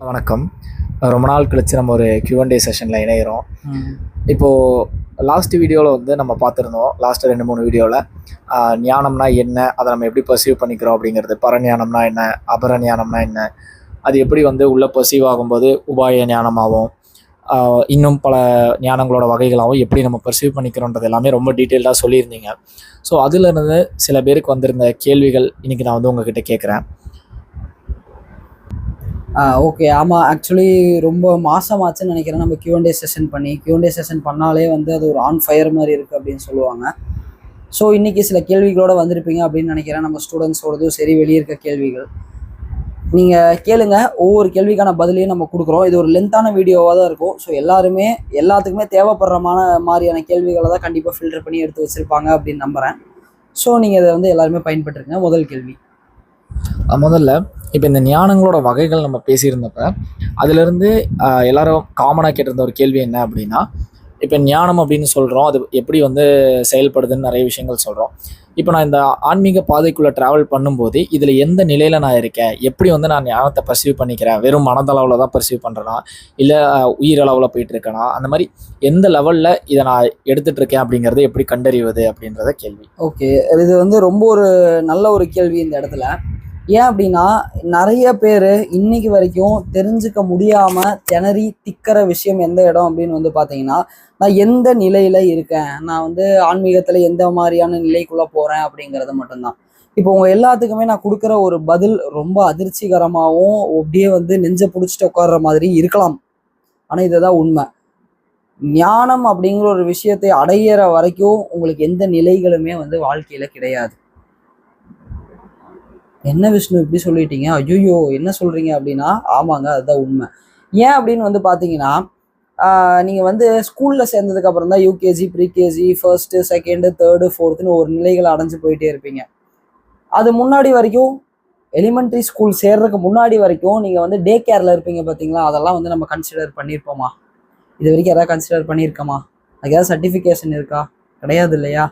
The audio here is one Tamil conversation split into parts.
வணக்கம். ரொம்ப நாள் கழிச்சு நம்ம ஒரு Q&A செஷனில் இணைகிறோம். இப்போது லாஸ்ட் வீடியோவில் வந்து நம்ம பார்த்துருந்தோம். லாஸ்ட் 2-3 வீடியோவில் ஞானம்னா என்ன, அதை நம்ம எப்படி பர்சீவ் பண்ணிக்கிறோம் அப்படிங்கிறது, பரஞானம்னா என்ன, அபரஞானம்னா என்ன, அது எப்படி வந்து உள்ளே பர்சீவ் ஆகும்போது உபாய ஞானமாகவும் இன்னும் பல ஞானங்களோட வகைகளாகவும் எப்படி நம்ம பர்சீவ் பண்ணிக்கிறோன்றது எல்லாமே ரொம்ப டீட்டெயில்டாக சொல்லியிருந்தீங்க. ஸோ அதிலிருந்து சில பேருக்கு வந்திருந்த கேள்விகள் இன்றைக்கி நான் வந்து உங்ககிட்ட கேட்குறேன். ஓகே. ஆமாம், ஆக்சுவலி ரொம்ப மாதமாச்சுன்னு நினைக்கிறேன் நம்ம Q&A செஷன் பண்ணாலே வந்து அது ஒரு ஆன் ஃபயர் மாதிரி இருக்குது அப்படின்னு சொல்லுவாங்க. ஸோ இன்றைக்கி சில கேள்விகளோடு வந்திருப்பீங்க அப்படின்னு நினைக்கிறேன். நம்ம ஸ்டூடெண்ட்ஸோடதும் சரி, வெளியே இருக்க கேள்விகள் நீங்கள் கேளுங்க. ஒவ்வொரு கேள்விக்கான பதிலையும் நம்ம கொடுக்குறோம். இது ஒரு லென்த்தான வீடியோவாக தான் இருக்கும். ஸோ எல்லாத்துக்குமே தேவைப்படுற மாதிரியான கேள்விகளை தான் கண்டிப்பாக ஃபில்டர் பண்ணி எடுத்து வச்சுருப்பாங்க அப்படின்னு நம்புகிறேன். ஸோ நீங்கள் இதை வந்து எல்லாருமே பயன்பட்டுருங்க. முதல் கேள்வி, முதல்ல இப்போ இந்த ஞானங்களோட வகைகள் நம்ம பேசியிருந்தப்ப அதிலிருந்து எல்லாரும் காமனாக கேட்டிருந்த ஒரு கேள்வி என்ன அப்படின்னா, இப்போ ஞானம் அப்படின்னு சொல்கிறோம், அது எப்படி வந்து செயல்படுதுன்னு நிறைய விஷயங்கள் சொல்கிறோம். இப்போ நான் இந்த ஆன்மீக பாதைக்குள்ளே ட்ராவல் பண்ணும்போது இதில் எந்த நிலையில் நான் இருக்கேன், எப்படி வந்து நான் ஞானத்தை பர்சீவ் பண்ணிக்கிறேன், வெறும் மனதளவில் தான் பர்சீவ் பண்ணுறேன்னா இல்லை உயிரளவில் போயிட்டுருக்கேனா, அந்த மாதிரி எந்த லெவலில் இதை நான் எடுத்துகிட்ருக்கேன் அப்படிங்கிறத எப்படி கண்டறிவது அப்படின்றத கேள்வி. ஓகே, இது வந்து ரொம்ப ஒரு நல்ல ஒரு கேள்வி இந்த இடத்துல. ஏன் அப்படின்னா, நிறைய பேர் இன்னைக்கு வரைக்கும் தெரிஞ்சுக்க முடியாமல் திணறி திக்கிற விஷயம் எந்த இடம் அப்படின்னு வந்து பார்த்தீங்கன்னா, நான் எந்த நிலையில் இருக்கேன், நான் வந்து ஆன்மீகத்தில் எந்த மாதிரியான நிலைக்குள்ளே போகிறேன் அப்படிங்கிறது மட்டும்தான். இப்போ உங்கள் எல்லாத்துக்குமே நான் கொடுக்குற ஒரு பதில் ரொம்ப அதிர்ச்சிகரமாகவும் அப்படியே வந்து நெஞ்சை பிடிச்சிட்டு உட்கார்ற மாதிரி இருக்கலாம். ஆனால் இதுதான் உண்மை. ஞானம் அப்படிங்கிற ஒரு விஷயத்தை அடையிற வரைக்கும் உங்களுக்கு எந்த நிலைகளுமே வந்து வாழ்க்கையில் கிடையாது. என்ன விஷ்ணு இப்படி சொல்லிட்டீங்க, ஐயோ என்ன சொல்றீங்க அப்படின்னா, ஆமாங்க, அதுதான் உண்மை. ஏன் அப்படின்னு வந்து பார்த்தீங்கன்னா, நீங்கள் வந்து ஸ்கூலில் சேர்ந்ததுக்கு அப்புறம் தான் UKG, pre KG, first, second, third, ஃபோர்த்துன்னு ஒரு நிலைகளை அடைஞ்சு போயிட்டே இருப்பீங்க. அது முன்னாடி வரைக்கும் எலிமெண்ட்ரி ஸ்கூல் சேர்றதுக்கு முன்னாடி வரைக்கும் நீங்கள் வந்து டே கேரில் இருப்பீங்க பார்த்தீங்களா, அதெல்லாம் வந்து நம்ம கன்சிடர் பண்ணியிருப்போமா? இது வரைக்கும் எதாவது கன்சிடர் பண்ணியிருக்கோமா? அதுக்கு ஏதாவது சர்டிஃபிகேஷன் இருக்கா? கிடையாது இல்லையா?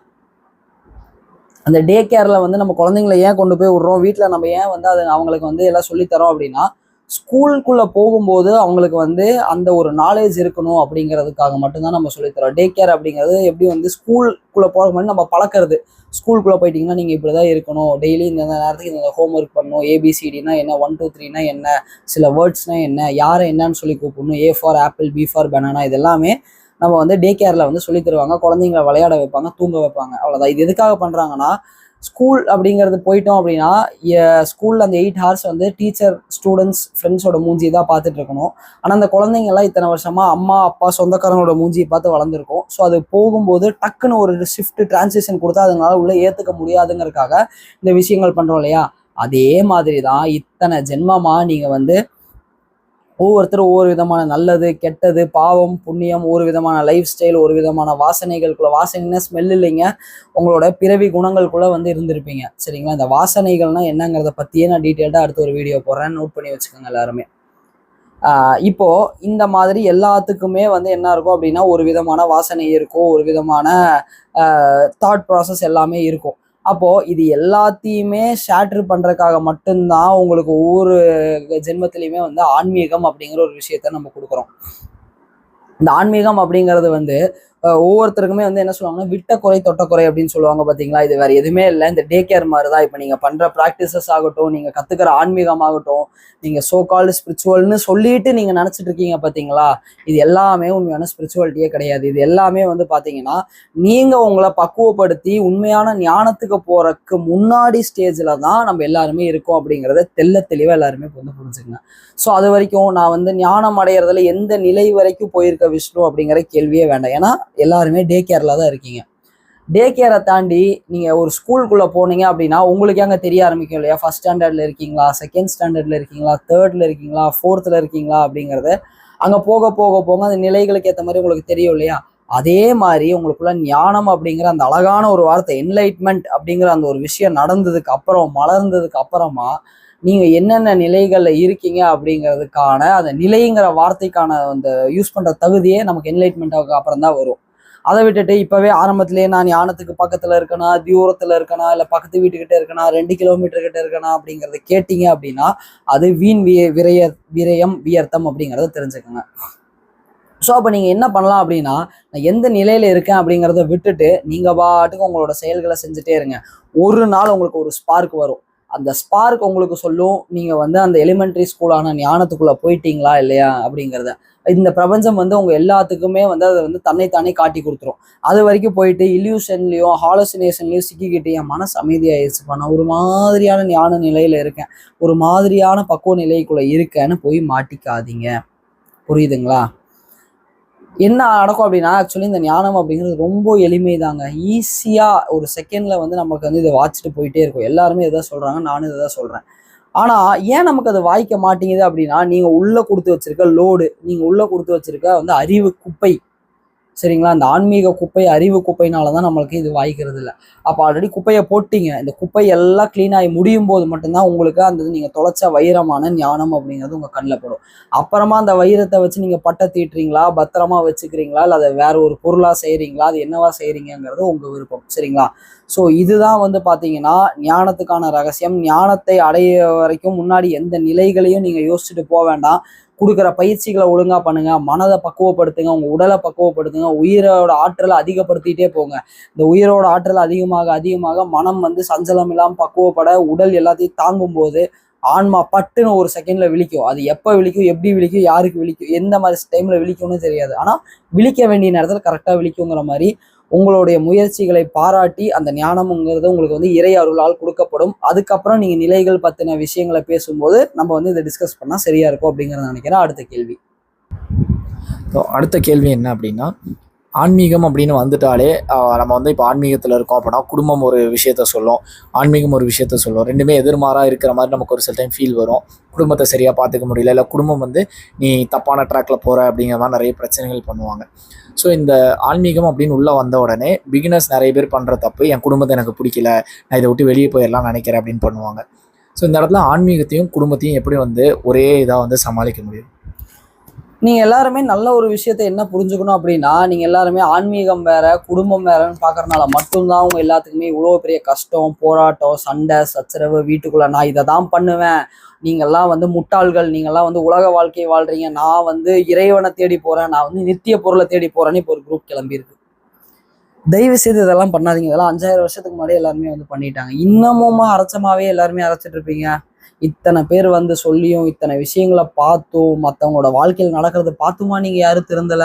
அந்த டே கேரில் வந்து நம்ம குழந்தைங்களை ஏன் கொண்டு போய் விட்றோம், வீட்டில் நம்ம ஏன் வந்து அது அவங்களுக்கு வந்து எல்லாம் சொல்லித்தரோம் அப்படின்னா, ஸ்கூலுக்குள்ளே போகும்போது அவங்களுக்கு வந்து அந்த ஒரு நாலேஜ் இருக்கணும் அப்படிங்கிறதுக்காக மட்டும்தான் நம்ம சொல்லித்தரோம். டே கேர் அப்படிங்கிறது எப்படி வந்து ஸ்கூலுக்குள்ளே போகிற மாதிரி நம்ம பழக்கிறது. ஸ்கூலுக்குள்ளே போயிட்டீங்கன்னா நீங்கள் இப்படி தான் இருக்கணும், டெய்லி இந்த நேரத்துக்கு இந்த ஹோம் ஒர்க் பண்ணணும், ஏபிசிடினா என்ன, 1 2 3னா என்ன, சில வேர்ட்ஸ்னால் என்ன, யாரை என்னன்னு சொல்லி கூப்பிடணும், A for apple, B for banana, இது எல்லாமே நம்ம வந்து டே கேரில் வந்து சொல்லி தருவாங்க. குழந்தைங்களை விளையாட வைப்பாங்க, தூங்க வைப்பாங்க, அவ்வளோதான். இது எதுக்காக பண்ணுறாங்கன்னா, ஸ்கூல் அப்படிங்கிறது போயிட்டோம் அப்படின்னா ஸ்கூலில் அந்த 8 ஹவர்ஸ் வந்து டீச்சர், ஸ்டூடெண்ட்ஸ், ஃப்ரெண்ட்ஸோட மூஞ்சி தான் பார்த்துட்டு இருக்கணும். ஆனால் அந்த குழந்தைங்கள்லாம் இத்தனை வருஷமாக அம்மா அப்பா சொந்தக்காரங்களோட மூஞ்சியை பார்த்து வளர்ந்துருக்கும். ஸோ அது போகும்போது டக்குன்னு ஒரு ஷிஃப்ட் டிரான்சிஷன் கொடுத்தா அதனால உள்ளே ஏற்றுக்க முடியாதுங்கிறதுக்காக இந்த விஷயங்கள் பண்ணுறோம் இல்லையா? அதே மாதிரி தான் இத்தனை ஜென்மமாக நீங்கள் வந்து ஒவ்வொருத்தரும் ஒவ்வொரு விதமான நல்லது, கெட்டது, பாவம், புண்ணியம், ஒரு விதமான லைஃப் ஸ்டைல், ஒரு விதமான வாசனைகளுக்குள்ள, வாசனைன்னா ஸ்மெல் இல்லைங்க, உங்களோட பிறவி குணங்களுக்குள்ள வந்து இருந்திருப்பீங்க. சரிங்களா? இந்த வாசனைகள்னா என்னங்கிறத பற்றியே நான் டீட்டெயில்டாக அடுத்த ஒரு வீடியோ போடுறேன், நோட் பண்ணி வச்சுக்கோங்க எல்லாருமே. இப்போ இந்த மாதிரி எல்லாத்துக்குமே வந்து என்ன இருக்கும் அப்படின்னா, ஒரு விதமான வாசனை இருக்கும், ஒரு விதமான தாட் ப்ராசஸ் எல்லாமே இருக்கும். அப்போ இது எல்லாத்தையுமே ஷேட்டர் பண்றதுக்காக மட்டும்தான் உங்களுக்கு ஒவ்வொரு ஜென்மத்திலையுமே வந்து ஆன்மீகம் அப்படிங்கிற ஒரு விஷயத்த நம்ம கொடுக்குறோம். இந்த ஆன்மீகம் அப்படிங்கிறது வந்து ஒவ்வொருத்தருக்குமே வந்து என்ன சொல்லுவாங்கன்னா, விட்ட குறை தொட்ட குறை அப்படின்னு சொல்லுவாங்க பார்த்தீங்களா? இது வேற எதுவுமே இல்லை, இந்த டே கேர் மாதிரி தான். இப்போ நீங்கள் பண்ணுற ப்ராக்டிசஸ் ஆகட்டும், நீங்கள் கற்றுக்கிற ஆன்மீகம் ஆகட்டும், நீங்கள் சோ கால்டு ஸ்பிரிச்சுவல்னு சொல்லிட்டு நீங்கள் நினச்சிட்டு இருக்கீங்க பார்த்தீங்களா? இது எல்லாமே உண்மையான ஸ்பிரிச்சுவாலிட்டியே கிடையாது. இது எல்லாமே வந்து பார்த்தீங்கன்னா, நீங்கள் உங்களை பக்குவப்படுத்தி உண்மையான ஞானத்துக்கு போகிறதுக்கு முன்னாடி ஸ்டேஜில் தான் நம்ம எல்லாருமே இருக்கோம் அப்படிங்கிறத தெளிவாக எல்லாருமே வந்து புரிஞ்சுக்கங்க. ஸோ அது வரைக்கும் நான் வந்து ஞானம் அடையிறதுல எந்த நிலை வரைக்கும் போயிருக்க விஷ்ணு அப்படிங்கிற கேள்வியே வேண்டாம். ஏன்னா எல்லாருமே டே கேரில் தான் இருக்கீங்க. டே கேரை தாண்டி நீங்கள் ஒரு ஸ்கூலுக்குள்ளே போனீங்க அப்படின்னா உங்களுக்கு அங்கே தெரிய ஆரம்பிக்கும் இல்லையா? ஃபர்ஸ்ட் ஸ்டாண்டர்டில் இருக்கீங்களா, செகண்ட் ஸ்டாண்டர்டில் இருக்கீங்களா, தேர்டில் இருக்கீங்களா, ஃபோர்த்தில் இருக்கீங்களா அப்படிங்கிறது அங்கே போக போக போக அந்த நிலைகளுக்கு ஏற்ற மாதிரி உங்களுக்கு தெரியும் இல்லையா? அதே மாதிரி உங்களுக்குள்ள ஞானம் அப்படிங்கிற அந்த அழகான ஒரு வார்த்தை, என்லைட்மெண்ட் அப்படிங்கிற அந்த ஒரு விஷயம் நடந்ததுக்கு அப்புறம், மலர்ந்ததுக்கு அப்புறமா நீங்கள் என்னென்ன நிலைகளில் இருக்கீங்க அப்படிங்கிறதுக்கான அந்த நிலைங்கிற வார்த்தைக்கான அந்த யூஸ் பண்ணுற தகுதியே நமக்கு என்லைட்மெண்ட்டுக்கு அப்புறம் தான் வரும். அதை விட்டுட்டு இப்பவே ஆரம்பத்திலேயே நான் ஞானத்துக்கு பக்கத்துல இருக்கனா, தூரத்துல இருக்கனா, இல்ல பக்கத்து வீட்டுக்கிட்ட இருக்கனா, 2 கிலோமீட்டர் கிட்ட இருக்கனா அப்படிங்கறத கேட்டீங்க அப்படின்னா அது வீண் விரயம் வியர்த்தம் அப்படிங்கறத தெரிஞ்சுக்கோங்க. ஸோ அப்போ நீங்கள் என்ன பண்ணலாம் அப்படின்னா, நான் எந்த நிலையில் இருக்கேன் அப்படிங்கிறத விட்டுட்டு நீங்கள் பாட்டுக்கு உங்களோட செயல்களை செஞ்சுட்டே இருங்க. ஒரு நாள் உங்களுக்கு ஒரு ஸ்பார்க் வரும். அந்த ஸ்பார்க் உங்களுக்கு சொல்லும் நீங்கள் வந்து அந்த எலிமெண்ட்ரி ஸ்கூலான ஞானத்துக்குள்ளே போயிட்டீங்களா இல்லையா அப்படிங்கிறத. இந்த பிரபஞ்சம் வந்து உங்கள் எல்லாத்துக்குமே வந்து அதை வந்து தன்னைத்தானே காட்டி கொடுத்துரும். அது வரைக்கும் போயிட்டு இல்யூஷன்லையும் ஹாலுசினேஷன்லையும் சிக்கிக்கிட்டு என் மனசு அமைதியாயிருச்சுப்பா, நான் ஒரு மாதிரியான ஞான நிலையில் இருக்கேன், ஒரு மாதிரியான பக்குவ நிலைக்குள்ளே இருக்கேன்னு போய் மாட்டிக்காதீங்க. புரியுதுங்களா? என்ன நடக்கும் அப்படின்னா, ஆக்சுவலி இந்த ஞானம் அப்படிங்கிறது ரொம்ப எளிமை தாங்க. ஈஸியா ஒரு செகண்ட்ல வந்து நமக்கு வந்து இதை வாச்சிட்டு போயிட்டே இருக்கும். எல்லாருமே இதை சொல்றாங்க, நானும் இதை தான் சொல்றேன். ஆனா ஏன் நமக்கு அது வாய்க்க மாட்டேங்குது அப்படின்னா, நீங்க உள்ள கொடுத்து வச்சிருக்க லோடு, நீங்க உள்ள கொடுத்து வச்சிருக்க வந்து அறிவு குப்பை, சரிங்களா? இந்த ஆன்மீக குப்பை, அறிவு குப்பைனாலதான் நம்மளுக்கு இது வாய்க்கிறது இல்லை. அப்ப ஆல்ரெடி குப்பையை போட்டீங்க, இந்த குப்பை எல்லாம் கிளீன் ஆகி முடியும் போது மட்டும்தான் உங்களுக்கு அந்த நீங்க தொலைச்ச வைரமான ஞானம் அப்படிங்கிறது உங்க கண்ணில் படும். அப்புறமா அந்த வைரத்தை வச்சு நீங்க பட்டை தீட்டுறீங்களா, பத்திரமா வச்சுக்கிறீங்களா, இல்லை அதை வேற ஒரு பொருளா செய்யறீங்களா, அது என்னவா செய்யறீங்கிறது உங்க விருப்பம், சரிங்களா? ஸோ இதுதான் வந்து பாத்தீங்கன்னா ஞானத்துக்கான ரகசியம். ஞானத்தை அடைய வரைக்கும் முன்னாடி எந்த நிலைகளையும் நீங்க யோசிச்சுட்டு போக வேண்டாம். கொடுக்குற பயிற்சிகளை ஒழுங்கா பண்ணுங்க, மனதை பக்குவப்படுத்துங்க, உங்க உடலை பக்குவப்படுத்துங்க, உயிரோட ஆற்றலை அதிகப்படுத்திட்டே போங்க. இந்த உயிரோட ஆற்றல் அதிகமாக அதிகமாக மனம் வந்து சஞ்சலம் இல்லாமல் பக்குவப்பட உடல் எல்லாத்தையும் தாங்கும் போது ஆன்மா பட்டுன்னு ஒரு செகண்ட்ல விழிக்கும். அது எப்போ விழிக்கும், எப்படி விழிக்கும், யாருக்கு விழிக்கும், எந்த மாதிரி டைம்ல விழிக்கும்னு தெரியாது. ஆனா விழிக்க வேண்டிய நேரத்துல கரெக்டா விழிக்குங்கிற மாதிரி உங்களுடைய முயற்சிகளை பாராட்டி அந்த ஞானம்ங்கிறது உங்களுக்கு வந்து இறை அருளால் கொடுக்கப்படும். அதுக்கப்புறம் நீங்க நிலைகள் பத்தின விஷயங்களை பேசும்போது நம்ம வந்து இதை டிஸ்கஸ் பண்ணா சரியா இருக்கும் அப்படிங்கறத நினைக்கிறேன். அடுத்த கேள்வி. அடுத்த கேள்வி என்ன அப்படின்னா, ஆன்மீகம் அப்படின்னு வந்துட்டாலே நம்ம வந்து இப்போ ஆன்மீகத்தில் இருக்கோம் அப்படின்னா குடும்பம் ஒரு விஷயத்த சொல்லும், ஆன்மீகம் ஒரு விஷயத்த சொல்லும். ரெண்டுமே எதிர்மாறாக இருக்கிற மாதிரி நமக்கு ஒரு சில டைம் ஃபீல் வரும். குடும்பத்தை சரியாக பார்த்துக்க முடியல, இல்லை குடும்பம் வந்து நீ தப்பான ட்ராக்ல போகிற அப்படிங்கிற மாதிரி நிறைய பிரச்சனைகள் பண்ணுவாங்க. ஸோ இந்த ஆன்மீகம் அப்படின்னு உள்ளே வந்த உடனே பிகினர்ஸ் நிறைய பேர் பண்ணுற தப்பு, என் குடும்பத்தை எனக்கு பிடிக்கல, நான் இதை விட்டு வெளியே போயிடலாம் நினைக்கிறேன் அப்படின்னு பண்ணுவாங்க. ஸோ இந்த இடத்துல ஆன்மீகத்தையும் குடும்பத்தையும் எப்படி வந்து ஒரே இதாக வந்து சமாளிக்க முடியும்? நீங்க எல்லாருமே நல்ல ஒரு விஷயத்த என்ன புரிஞ்சுக்கணும் அப்படின்னா, நீங்க எல்லாருமே ஆன்மீகம் வேற குடும்பம் வேறன்னு பாக்குறதுனால மட்டும்தான் உங்க எல்லாத்துக்குமே இவ்வளவு பெரிய கஷ்டம், போராட்டம், சண்டை, சச்சரவு, வீட்டுக்குள்ள நான் இதை தான் பண்ணுவேன், நீங்கெல்லாம் வந்து முட்டாள்கள், நீங்கெல்லாம் வந்து உலக வாழ்க்கையை வாழ்றீங்க, நான் வந்து இறைவனை தேடி போறேன், நான் வந்து நித்திய பொருளை தேடி போறேன்னு இப்போ ஒரு குரூப் கிளம்பி இருக்கு. தயவு செய்து இதெல்லாம் பண்ணாதீங்க. இதெல்லாம் 5000 வருஷத்துக்கு முன்னாடி எல்லாருமே வந்து பண்ணிட்டாங்க. இன்னமுமா அரைச்சமாவே எல்லாருமே அரைச்சிட்டு இருப்பீங்க. இத்தனை பேர் வந்து சொல்லியும், இத்தனை விஷயங்களை பார்த்தும், மற்றவங்களோட வாழ்க்கையில் நடக்கிறத பார்த்துமா நீங்க யாரும் திருந்தல?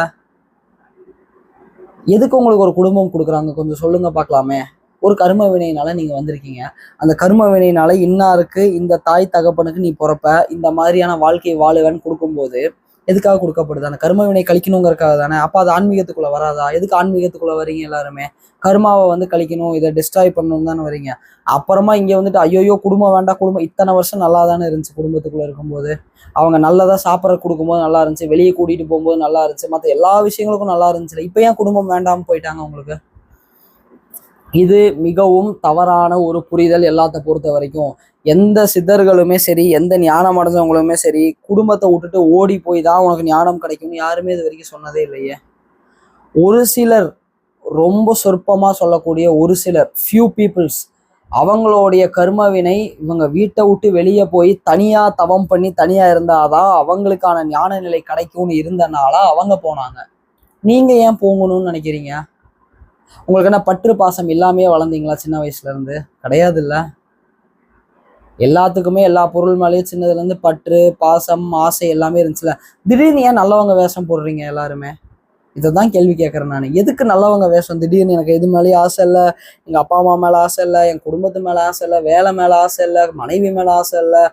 எதுக்கு உங்களுக்கு ஒரு குடும்பம் கொடுக்குறாங்க கொஞ்சம் சொல்லுங்க பார்க்கலாமே. ஒரு கர்ம வினையினால நீங்க வந்திருக்கீங்க. அந்த கர்ம வினையினால இன்னாருக்கு, இந்த தாய் தகப்பனுக்கு நீ பிறப்ப, இந்த மாதிரியான வாழ்க்கை வாழுவேன்னு கொடுக்கும்போது எதுக்காக கொடுக்கப்படுது? அந்த கர்ம வினை கழிக்கணுங்கிறதுக்காக தானே. அப்ப அது ஆன்மீகத்துக்குள்ள வராதா? எதுக்கு ஆன்மீகத்துக்குள்ள வரீங்க எல்லாருமே? கர்மாவை வந்து கழிக்கணும், இதை டிஸ்ட்ராய் பண்ணணும் தானே வரீங்க. அப்புறமா இங்க வந்துட்டு ஐயோயோ குடும்பம் வேண்டாம், குடும்பம் இத்தனை வருஷம் நல்லா தானே இருந்துச்சு, குடும்பத்துக்குள்ள இருக்கும்போது அவங்க நல்லதா சாப்பிட்ற கொடுக்கும்போது நல்லா இருந்துச்சு, வெளியே கூட்டிட்டு போகும்போது நல்லா இருந்துச்சு, மற்ற எல்லா விஷயங்களுக்கும் நல்லா இருந்துச்சு. இப்ப ஏன் குடும்பம் வேண்டாம போயிட்டாங்க உங்களுக்கு? இது மிகவும் தவறான ஒரு புரிதல். எல்லாத்த பொறுத்த வரைக்கும் எந்த சித்தர்களுமே சரி, எந்த ஞானம் அடைஞ்சவங்களுமே சரி, குடும்பத்தை விட்டுட்டு ஓடி போய் தான் உனக்கு ஞானம் கிடைக்கும்னு யாருமே இது வரைக்கும் சொன்னதே இல்லையே. ஒரு சிலர், ரொம்ப சொற்பமா சொல்லக்கூடிய ஒரு சிலர், ஃபியூ பீப்புள்ஸ், அவங்களுடைய கர்மவினை இவங்க வீட்டை விட்டு வெளியே போய் தனியா தவம் பண்ணி தனியா இருந்தாதான் அவங்களுக்கான ஞான நிலை கிடைக்கும்னு இருந்தனால அவங்க போனாங்க. நீங்க ஏன் போகணும்னு நினைக்கிறீங்க? உங்களுக்கு என்ன பற்று பாசம் இல்லாமையே வளர்ந்தீங்களா சின்ன வயசுல இருந்து? கிடையாது இல்ல. எல்லாத்துக்குமே எல்லா பொருள் மேலேயும் சின்னதுல இருந்து பற்று பாசம் ஆசை எல்லாமே இருந்துச்சுல. திடீர்னு ஏன் நல்லவங்க வேஷம் போடுறீங்க எல்லாருமே? இதைதான் கேள்வி கேட்கறேன் நான். எதுக்கு நல்லவங்க வேஷம்? திடீர்னு எனக்கு எது மேலேயும் ஆசை இல்லை, எங்க அப்பா அம்மா மேல ஆசை இல்லை, என் குடும்பத்து மேல ஆசை இல்லை, வேலை மேல ஆசை இல்லை, மனைவி மேல ஆசை இல்லை,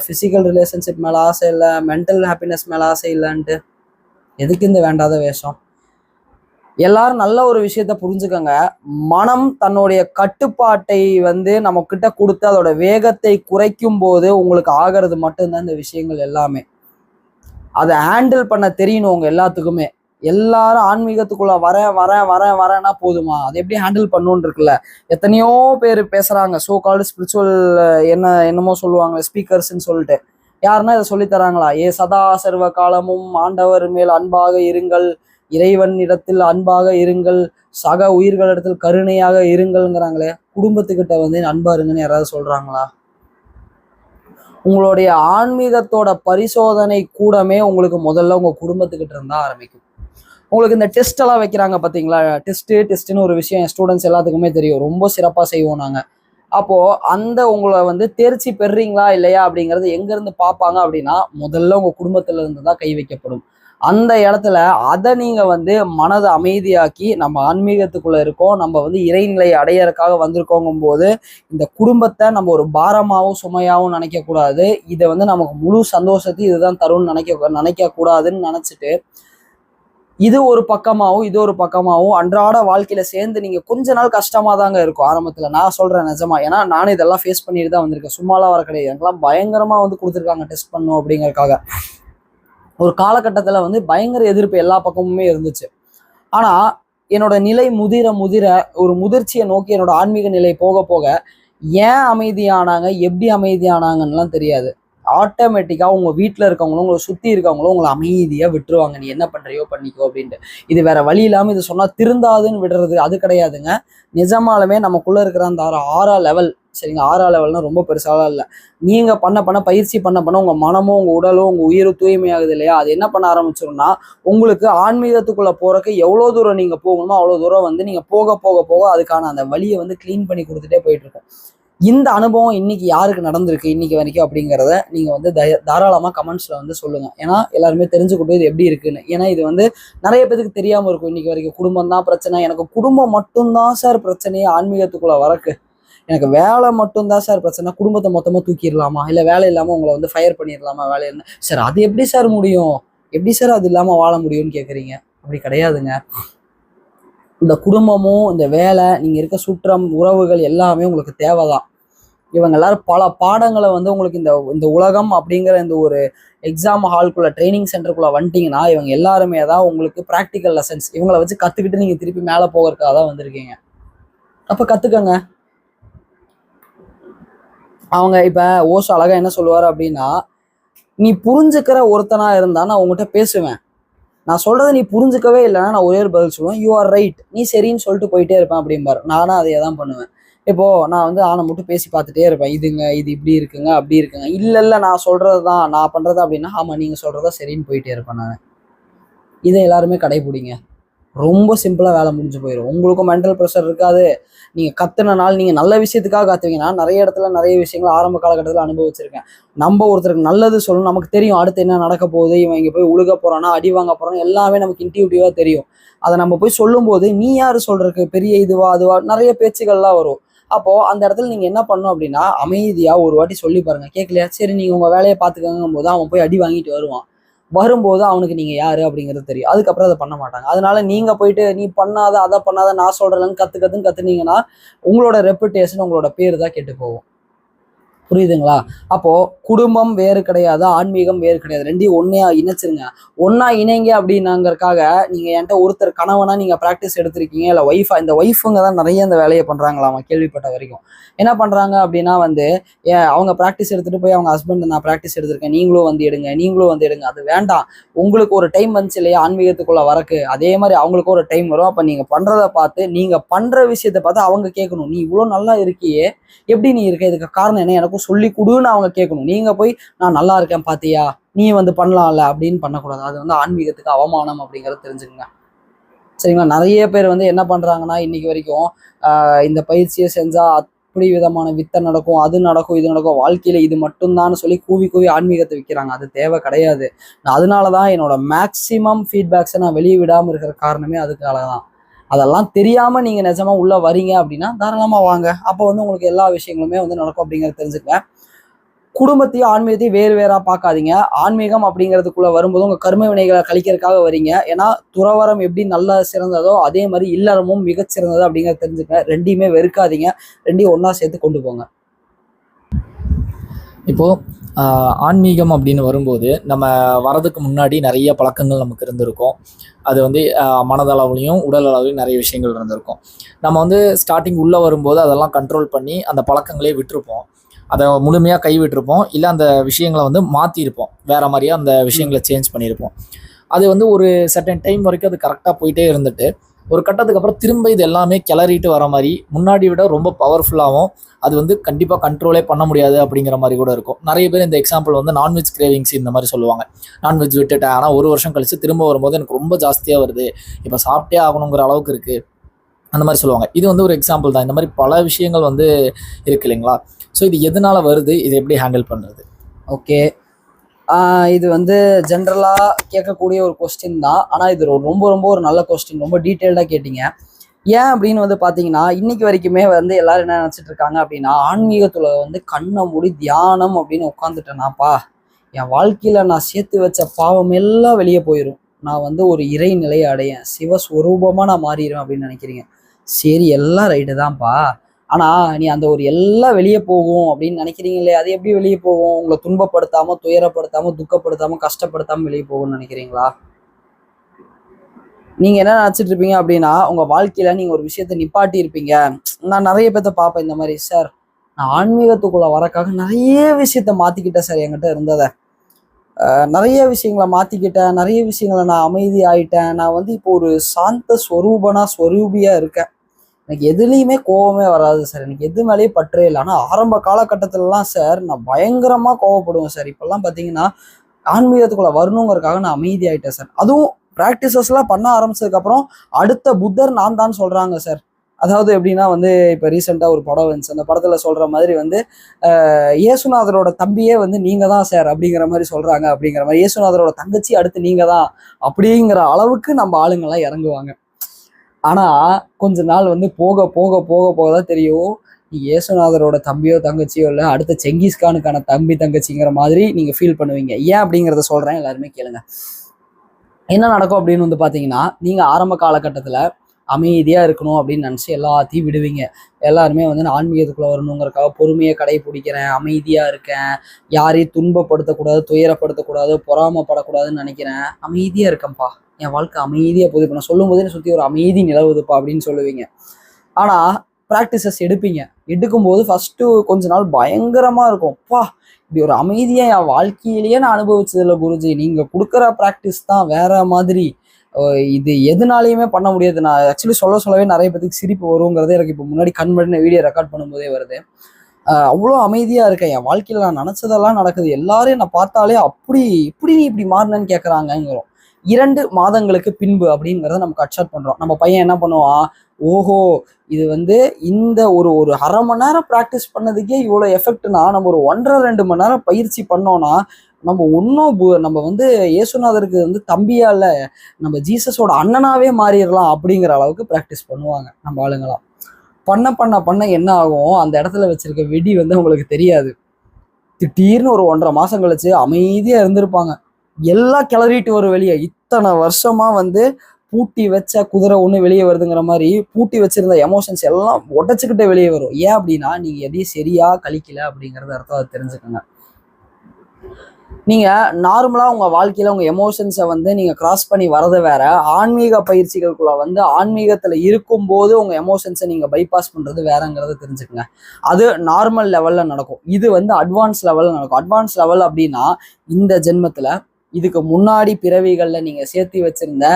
பிசிக்கல் ரிலேஷன்ஷிப் மேல ஆசை இல்லை, மென்டல் ஹாப்பினஸ் மேல ஆசை இல்லைன்ட்டு எதுக்கு இந்த வேண்டாத வேஷம்? எல்லாரும் நல்ல ஒரு விஷயத்த புரிஞ்சுக்கங்க. மனம் தன்னுடைய கட்டுப்பாட்டை வந்து நம்ம கிட்ட கொடுத்து அதோட வேகத்தை குறைக்கும் போது உங்களுக்கு ஆகிறது மட்டும்தான் இந்த விஷயங்கள் எல்லாமே. அதை ஹேண்டில் பண்ண தெரியணும் உங்க எல்லாத்துக்குமே. எல்லாரும் ஆன்மீகத்துக்குள்ள வரேன்னா போதுமா? அதை எப்படி ஹேண்டில் பண்ணணும்னு இருக்குல்ல. எத்தனையோ பேர் பேசுறாங்க, சோ கால்டு ஸ்பிரிச்சுவல் என்னமோ சொல்லுவாங்க ஸ்பீக்கர்ஸ்ன்னு சொல்லிட்டு. யாருன்னா இதை சொல்லி தராங்களா? சதா சர்வ காலமும் ஆண்டவர் மேல் அன்பாக இருங்கள், இறைவன் இடத்தில் அன்பாக இருங்கள், சக உயிர்களிடத்தில் கருணையாக இருங்கள்ங்கிறாங்களே, குடும்பத்துக்கிட்ட வந்து அன்பா இருங்கன்னு யாராவது சொல்றாங்களா? உங்களுடைய ஆன்மீகத்தோட பரிசோதனை கூடமே உங்களுக்கு முதல்ல உங்க குடும்பத்துக்கிட்ட இருந்தா ஆரம்பிக்கும். உங்களுக்கு இந்த டெஸ்ட் எல்லாம் வைக்கிறாங்க பாத்தீங்களா, டெஸ்ட்னு ஒரு விஷயம் ஸ்டூடெண்ட்ஸ் எல்லாத்துக்குமே தெரியும், ரொம்ப சிறப்பா செய்வோம் நாங்க. அப்போ அந்த உங்களை வந்து தேர்ச்சி பெறுறீங்களா இல்லையா அப்படிங்கறது எங்க இருந்து பார்ப்பாங்க அப்படின்னா, முதல்ல உங்க குடும்பத்துல இருந்து தான் கை வைக்கப்படும். அந்த இடத்துல அதை நீங்க வந்து மனதை அமைதியாக்கி, நம்ம ஆன்மீகத்துக்குள்ள இருக்கோம், நம்ம வந்து இறைநிலை அடையறதுக்காக வந்திருக்கோங்கும் போது இந்த குடும்பத்தை நம்ம ஒரு பாரமாவும் சுமையாவும் நினைக்க கூடாது. இதை வந்து நமக்கு முழு சந்தோஷத்தையும் இதுதான் தரும்னு நினைக்க கூடாதுன்னு நினைச்சிட்டு, இது ஒரு பக்கமாவும் அன்றாட வாழ்க்கையில சேர்ந்து நீங்க கொஞ்ச நாள் கஷ்டமா தாங்க இருக்கும் ஆரம்பத்துல. நான் சொல்றேன் நிஜமா, ஏன்னா நானும் இதெல்லாம் ஃபேஸ் பண்ணிட்டு தான் வந்திருக்கேன், சும்மாலாம் வர கிடையாது. எனக்குலாம் பயங்கரமா வந்து கொடுத்துருக்காங்க டெஸ்ட் பண்ணும் அப்படிங்கறதுக்காக. ஒரு காலகட்டத்துல வந்து பயங்கர எதிர்ப்பு எல்லா பக்கமுமே இருந்துச்சு. ஆனா என்னோட நிலை முதிர ஒரு முதிர்ச்சியை நோக்கி என்னோட ஆன்மீக நிலை போக போக ஏன் அமைதியானாங்க, எப்படி அமைதியானாங்கன்னுலாம் தெரியாது. ஆட்டோமேட்டிக்கா உங்க வீட்டுல இருக்கவங்களும் உங்களை சுத்தி இருக்கவங்களும் உங்களை அமைதியா விட்டுருவாங்க, நீ என்ன பண்றியோ பண்ணிக்கோ அப்படின்ட்டு. இது வேற வழி இல்லாம இது சொன்னா திருந்தாதுன்னு விடுறது அது கிடையாதுங்க. நிஜமாலுமே நமக்குள்ள இருக்கிற அந்த ஆறா லெவல், சரிங்க, ஆறா லெவல்னா ரொம்ப பெருசாலாம் இல்லை. நீங்க பண்ண பயிற்சி பண்ண உங்க மனமும் உங்க உடலும் உங்க உயிரும் தூய்மையாகுது இல்லையா, அது என்ன பண்ண ஆரம்பிச்சிடும்னா, உங்களுக்கு ஆன்மீகத்துக்குள்ள போறதுக்கு எவ்வளவு தூரம் நீங்க போகணுமோ அவ்வளவு தூரம் வந்து நீங்க போக போக போக அதுக்கான அந்த வழியை வந்து கிளீன் பண்ணி கொடுத்துட்டே போயிட்டு இருக்கும். இந்த அனுபவம் இன்னைக்கு யாருக்கு நடந்திருக்கு இன்னைக்கு வரைக்கும் அப்படிங்கிறத நீங்க வந்து தாராளமா கமெண்ட்ஸ்ல வந்து சொல்லுங்க. ஏன்னா எல்லாருமே தெரிஞ்சுக்கிட்டு இது எப்படி இருக்குன்னு. ஏன்னா இது வந்து நிறைய பேருக்கு தெரியாம இருக்கும் இன்னைக்கு வரைக்கும். குடும்பம் தான் பிரச்சனை, எனக்கு குடும்பம் மட்டும்தான் சார் பிரச்சனையே ஆன்மீகத்துக்குள்ள வரக்கு, எனக்கு வேலை மட்டும்தான் சார் பிரச்சனை, குடும்பத்தை மொத்தமா தூக்கிடலாமா, இல்ல வேலை இல்லாம உங்களை வந்து ஃபயர் பண்ணிடலாமா வேலை என்ன சார், அது எப்படி சார் முடியும், எப்படி சார் அது இல்லாம வாழ முடியும்னு கேக்குறீங்க. அப்படி கிடையாதுங்க. இந்த குடும்பமும் இந்த வேலை, நீங்க இருக்க சுற்றம் உறவுகள் எல்லாமே உங்களுக்கு தேவைதான். இவங்க எல்லாரும் பல பாடங்களை வந்து உங்களுக்கு இந்த உலகம் அப்படிங்கிற இந்த ஒரு எக்ஸாம் ஹால்குள்ள ட்ரைனிங் சென்டருக்குள்ள வந்துட்டீங்கன்னா இவங்க எல்லாருமே தான் உங்களுக்கு ப்ராக்டிக்கல் லெசன்ஸ். இவங்களை வச்சு கத்துக்கிட்டு நீங்க திருப்பி மேலே போகிறதுக்காக தான் வந்திருக்கீங்க. அப்ப கத்துக்கங்க. அவங்க இப்ப ஓஷோ அழகா என்ன சொல்லுவாரு அப்படின்னா, நீ புரிஞ்சுக்கிற ஒருத்தனா இருந்தா நான் உங்ககிட்ட பேசுவேன், நான் சொல்றதை நீ புரிஞ்சுக்கவே இல்லைன்னா நான் ஒரே ஒரு பதில் சொல்லுவேன், யூ ஆர் ரைட், நீ சரின்னு சொல்லிட்டு போயிட்டே இருப்பேன் அப்படிம்பாரு. நானும் அதையே தான் பண்ணுவேன். இப்போ நான் வந்து ஆனை மட்டும் பேசி பார்த்துட்டே இருப்பேன், இது இப்படி இருக்குங்க அப்படி இருக்குங்க, இல்ல நான் சொல்றதுதான் நான் பண்றது அப்படின்னா, ஆமா நீங்க சொல்றதா சரின்னு போயிட்டே இருப்பேன் நான். இதை எல்லாருமே கடைபிடிங்க. ரொம்ப சிம்பிளா வேலை முடிஞ்சு போயிடும். உங்களுக்கும் மென்டல் ப்ரெஷர் இருக்காது. நீங்க கத்துன நாள் நீங்க நல்ல விஷயத்துக்காக கத்துவீங்கன்னா, நிறைய இடத்துல நிறைய விஷயங்கள் ஆரம்ப காலகட்டத்தில் அனுபவிச்சிருக்கேன். நம்ம ஒருத்தருக்கு நல்லது சொல்லணும், நமக்கு தெரியும் அடுத்து என்ன நடக்க போகுது, இவன் இங்க போய் உழுக போறானா அடி வாங்க போறானா எல்லாமே நமக்கு இன்ட்யூட்டிவா தெரியும். அதை நம்ம போய் சொல்லும் போது நீ யாரு சொல்றதுக்கு, பெரிய இதுவா அதுவா நிறைய பேச்சுகள்லாம் வரும். அப்போ அந்த இடத்துல நீங்க என்ன பண்ணும் அப்படின்னா, அமைதியா ஒரு வாட்டி சொல்லி பாருங்க. கேட்கலையா, சரி நீங்க உங்க வேலையை பார்த்துக்கங்கும் போது அவன் போய் அடி வாங்கிட்டு வருவான். வரும்போது அவனுக்கு நீங்க யாரு அப்படிங்கிறது தெரியும். அதுக்கப்புறம் அதை பண்ண மாட்டாங்க. அதனால நீங்க போயிட்டு நீ பண்ணாத அதை பண்ணாத நான் சொல்றேன்னு கத்துனீங்கன்னா உங்களோட ரெப்புடேஷன் உங்களோட பேரு தான் கெட்டு போகும். புரியுதுங்களா? அப்போ குடும்பம் வேறு கிடையாது, ஆன்மீகம் வேறு கிடையாது, ரெண்டையும் ஒன்னே இணைச்சிருங்க. ஒன்னா இணைங்க அப்படின்னாங்கறக்காக நீங்க என்கிட்ட ஒருத்தர் கணவனா நீங்க பிராக்டிஸ் எடுத்திருக்கீங்க, இல்ல ஒய்ஃபா, இந்த ஒய்ஃபுங்க தான் நிறைய இந்த வேலையை பண்றாங்களாமா கேள்விப்பட்ட வரைக்கும். என்ன பண்றாங்க அப்படின்னா வந்து அவங்க பிராக்டிஸ் எடுத்துட்டு போய் அவங்க ஹஸ்பண்ட் நான் பிராக்டிஸ் எடுத்திருக்கேன் நீங்களும் வந்து எடுங்க. அது வேண்டாம். உங்களுக்கு ஒரு டைம் வந்துச்சு இல்லையா ஆன்மீகத்துக்குள்ள வரக்கு, அதே மாதிரி அவங்களுக்கும் ஒரு டைம் வரும். அப்ப நீங்க பண்றதை பார்த்து, நீங்க பண்ற விஷயத்தை பார்த்து அவங்க கேட்கணும், நீ இவ்வளவு நல்லா இருக்கியே எப்படி நீ இருக்க, இதுக்கு காரணம் என்ன, எனக்கும் சொல்லி கொடுன்னு அவங்க கேட்கணும். நீங்க போய் நான் நல்லா இருக்கேன் பாத்தியா நீ வந்து பண்ணலாம்ல அப்படின்னு பண்ணக்கூடாது. அது வந்து ஆன்மீகத்துக்கு அவமானம் அப்படிங்கறத தெரிஞ்சுக்கங்க. சரிங்களா? நிறைய பேர் வந்து என்ன பண்றாங்கன்னா இன்னைக்கு வரைக்கும் இந்த பயிற்சியை செஞ்சா அப்படி விதமான வித்தை நடக்கும், அது நடக்கும், இது நடக்கும், வாழ்க்கையில இது மட்டும்தான் சொல்லி கூவி ஆன்மீகத்தை விற்கிறாங்க. அது தேவை கிடையாது. நான் அதனாலதான் என்னோட மேக்சிமம் ஃபீட்பேக்ஸை நான் வெளியே விடாம இருக்கிற காரணமே அதுக்காகதான். அதெல்லாம் தெரியாம நீங்க நிஜமா உள்ள வரீங்க அப்படின்னா தாராளமா வாங்க. அப்போ வந்து உங்களுக்கு எல்லா விஷயங்களுமே வந்து நடக்கும் அப்படிங்கறத தெரிஞ்சுக்கங்க. குடும்பத்தையும் ஆன்மீகத்தையும் வேறா பார்க்காதீங்க. ஆன்மீகம் அப்படிங்கிறதுக்குள்ள வரும்போது உங்க கர்ம வினைகளை கழிக்கிறதுக்காக வரீங்க. ஏன்னா துறவரம் எப்படி நல்லா சிறந்ததோ அதே மாதிரி இல்லறமும் மிகச்சிறந்தது அப்படிங்கிறத தெரிஞ்சுக்கங்க. ரெண்டையுமே வெறுக்காதீங்க, ரெண்டையும் ஒன்னா சேர்த்து கொண்டு போங்க. இப்போ ஆன்மீகம் அப்படின்னு வரும்போது நம்ம வரதுக்கு முன்னாடி நிறைய பழக்கங்கள் நமக்கு இருந்திருக்கும். அது வந்து மனதளவுலையும் உடல் அளவுலையும் நிறைய விஷயங்கள் இருந்திருக்கும். நம்ம வந்து ஸ்டார்டிங் உள்ளே வரும்போது அதெல்லாம் கண்ட்ரோல் பண்ணி அந்த பழக்கங்களே விட்டுருப்போம், அதை முழுமையாக கைவிட்டிருப்போம், இல்லை அந்த விஷயங்களை வந்து மாற்றிருப்போம், வேற மாதிரியா அந்த விஷயங்களை சேஞ்ச் பண்ணியிருப்போம். அது வந்து ஒரு சர்டன் டைம் வரைக்கும் அது கரெக்டாக போயிட்டே இருந்துட்டு ஒரு கட்டத்துக்கு அப்புறம் திரும்ப இது எல்லாமே கிளறிட்டு வர மாதிரி முன்னாடி விட ரொம்ப பவர்ஃபுல்லாகவும் அது வந்து கண்டிப்பாக கண்ட்ரோலே பண்ண முடியாது அப்படிங்கிற மாதிரி கூட இருக்கும். நிறைய பேர் இந்த எக்ஸாம்பிள் வந்து நான்வெஜ் கிரேவிங்ஸ் இந்த மாதிரி சொல்லுவாங்க. நான்வெஜ் விட்டுட்டேன், ஆனால் ஒரு வருஷம் கழிச்சு திரும்ப வரும்போது எனக்கு ரொம்ப ஜாஸ்தியாக வருது, இப்போ சாப்பிட்டே ஆகணுங்கிற அளவுக்கு இருக்குது, அந்த மாதிரி சொல்லுவாங்க. இது வந்து ஒரு எக்ஸாம்பிள் தான். இந்த மாதிரி பல விஷயங்கள் வந்து இருக்கு இல்லைங்களா? ஸோ இது எதனால வருது, இதை எப்படி ஹேண்டில் பண்ணுறது? ஓகே. இது வந்து ஜென்ரலாக கேட்கக்கூடிய ஒரு கொஸ்டின் தான். ஆனால் இது ரொம்ப ரொம்ப ஒரு நல்ல கொஸ்டின், ரொம்ப டீட்டெயில்டாக கேட்டிங்க. ஏன் அப்படின்னு வந்து பார்த்தீங்கன்னா, இன்னைக்கு வரைக்குமே வந்து எல்லாரும் என்ன நினச்சிட்டு இருக்காங்க அப்படின்னா, ஆன்மீகத்தில் வந்து கண்ணை மூடி தியானம் அப்படின்னு உட்காந்துட்டேனாப்பா, என் வாழ்க்கையில் நான் சேர்த்து வச்ச பாவம் எல்லாம் வெளியே போயிடும், நான் வந்து ஒரு இறை நிலையை அடையேன், சிவஸ்வரூபமாக நான் மாறிடுவேன் அப்படின்னு நினைக்கிறீங்க. சரி, எல்லாம் ரைட்டு தான்ப்பா. ஆனால் நீ அந்த ஒரு எல்லாம் வெளியே போகும் அப்படின்னு நினைக்கிறீங்களே, அது எப்படி வெளியே போகும்? உங்களை துன்பப்படுத்தாமல், துயரப்படுத்தாமல், துக்கப்படுத்தாமல், கஷ்டப்படுத்தாமல் வெளியே போகும்னு நினைக்கிறீங்களா? நீங்கள் என்ன நினச்சிட்டு இருப்பீங்க அப்படின்னா, உங்கள் வாழ்க்கையில் நீங்கள் ஒரு விஷயத்த நிப்பாட்டி இருப்பீங்க. நான் நிறைய பேர்த்த பார்ப்பேன் இந்த மாதிரி, சார் நான் ஆன்மீகத்துக்குள்ளே வரக்காக நிறைய விஷயத்த மாற்றிக்கிட்டேன் சார், என்கிட்ட இருந்ததை நிறைய விஷயங்களை மாற்றிக்கிட்டேன், நிறைய விஷயங்களை நான் அமைதி ஆயிட்டேன், நான் வந்து இப்போ ஒரு சாந்த ஸ்வரூபனா ஸ்வரூபியாக இருக்கேன், எனக்கு எதுலேயுமே கோவமே வராது சார், எனக்கு எது மேலேயும் பற்றே இல்லை. ஆனால் ஆரம்ப காலகட்டத்திலலாம் சார் நான் பயங்கரமாக கோவப்படுவேன் சார். இப்போல்லாம் பார்த்தீங்கன்னா ஆன்மீகத்துக்குள்ளே வரணுங்கிறதுக்காக நான் அமைதி ஆயிட்டேன் சார். அதுவும் ப்ராக்டிசஸ்லாம் பண்ண ஆரம்பிச்சதுக்கப்புறம் அடுத்த புத்தர் நான் தான் சொல்கிறாங்க சார். அதாவது எப்படின்னா வந்து இப்போ ரீசெண்டாக ஒரு படம் வந்துச்சு, அந்த படத்தில் சொல்கிற மாதிரி வந்து இயேசுநாதரோட தம்பியே வந்து நீங்கள் தான் சார் அப்படிங்கிற மாதிரி சொல்கிறாங்க, அப்படிங்கிற மாதிரி இயேசுநாதரோட தங்கச்சி அடுத்து நீங்கள் தான் அப்படிங்கிற அளவுக்கு நம்ம ஆளுங்கள்லாம் இறங்குவாங்க. ஆனால் கொஞ்ச நாள் வந்து போக போக போக போக தான் தெரியும், நீ இயேசுநாதரோட தம்பியோ தங்கச்சியோ இல்லை, அடுத்த செங்கிஸ்கானுக்கான தம்பி தங்கச்சிங்கிற மாதிரி நீங்கள் ஃபீல் பண்ணுவீங்க. ஏன் அப்படிங்கிறத சொல்கிறேன், எல்லாருமே கேளுங்க. என்ன நடக்கும் அப்படின்னு வந்து பார்த்தீங்கன்னா, நீங்கள் ஆரம்ப காலகட்டத்தில் அமைதியாக இருக்கணும் அப்படின்னு நினச்சி எல்லாத்தையும் விடுவீங்க. எல்லாருமே வந்து நான் ஆன்மீகத்துக்குள்ளே வரணுங்கிறக்காக பொறுமையை கடைபிடிக்கிறேன், அமைதியாக இருக்கேன், யாரையும் துன்பப்படுத்தக்கூடாது, துயரப்படுத்தக்கூடாது, பொறாமப்படக்கூடாதுன்னு நினைக்கிறேன், அமைதியாக இருக்கேன்ப்பா, என் வாழ்க்கை அமைதியாக போகுது, இப்போ நான் சொல்லும் போதே சுற்றி ஒரு அமைதி நிலவுதுப்பா அப்படின்னு சொல்லுவீங்க. ஆனால் ப்ராக்டிசஸ் எடுப்பீங்க. எடுக்கும்போது ஃபஸ்ட்டு கொஞ்ச நாள் பயங்கரமாக இருக்கும். அப்பா, இப்படி ஒரு அமைதியாக என் வாழ்க்கையிலேயே நான் அனுபவிச்சதில்லை குருஜி, நீங்கள் கொடுக்குற ப்ராக்டிஸ் தான் வேற மாதிரி, இது எதுனாலையுமே பண்ண முடியாது. நான் ஆக்சுவலி சொல்லவே நிறைய பேருக்கு சிரிப்பு வருங்கிறது எனக்கு இப்போ முன்னாடி கண்மணி வீடியோ ரெக்கார்ட் பண்ணும்போதே வருது. அவ்வளோ அமைதியாக இருக்கேன், என் வாழ்க்கையில் நான் நினச்சதெல்லாம் நடக்குது, எல்லாரும் என்னை பார்த்தாலே அப்படி இப்படி நீ இப்படி மாறினேன்னு கேட்குறாங்கிறோம். 2 மாதங்களுக்கு பின்பு அப்படிங்கிறத நமக்கு அக்செப்ட் பண்ணுறோம். நம்ம பையன் என்ன பண்ணுவான், ஓஹோ இது வந்து இந்த ஒரு ஒரு அரை மணி நேரம் ப்ராக்டிஸ் பண்ணதுக்கே இவ்வளோ எஃபெக்ட்னா, நம்ம ஒரு 1.5-2 மணி நேரம் பயிற்சி பண்ணோன்னா நம்ம ஒன்றும் நம்ம வந்து இயேசுநாதருக்கு வந்து தம்பியா இல்லை, நம்ம ஜீசஸோட அண்ணனாவே மாறிடலாம் அப்படிங்கிற அளவுக்கு ப்ராக்டிஸ் பண்ணுவாங்க நம்ம ஆளுங்களாம். பண்ண பண்ண பண்ண என்ன ஆகும், அந்த இடத்துல வச்சிருக்க வெடி வந்து அவங்களுக்கு தெரியாது. திடீர்னு ஒரு 1.5 மாதம் கழிச்சு அமைதியாக இருந்திருப்பாங்க, எல்லாம் கிளறிட்டு வரும் வெளியே. இத்தனை வருஷமா வந்து பூட்டி வச்ச குதிரை ஒன்று வெளியே வருதுங்கிற மாதிரி பூட்டி வச்சிருந்த எமோஷன்ஸ் எல்லாம் உடச்சிக்கிட்டே வெளியே வரும். ஏன் அப்படின்னா, நீங்க எதையும் சரியா கழிக்கல அப்படிங்கறது அர்த்தம், அதை தெரிஞ்சுக்கோங்க. நீங்க நார்மலா உங்க வாழ்க்கையில உங்க எமோஷன்ஸை வந்து நீங்க கிராஸ் பண்ணி வரது வேற, ஆன்மீக பயிற்சிகளுக்குள்ள வந்து ஆன்மீகத்துல இருக்கும்போது உங்க எமோஷன்ஸை நீங்க பைபாஸ் பண்றது வேறங்கிறத தெரிஞ்சுக்கங்க. அது நார்மல் லெவல்ல நடக்கும், இது வந்து அட்வான்ஸ் லெவல்ல நடக்கும். அட்வான்ஸ் லெவல் அப்படின்னா, இந்த ஜென்மத்துல இதுக்கு முன்னாடி பிறவிகளில் நீங்கள் சேர்த்து வச்சிருந்த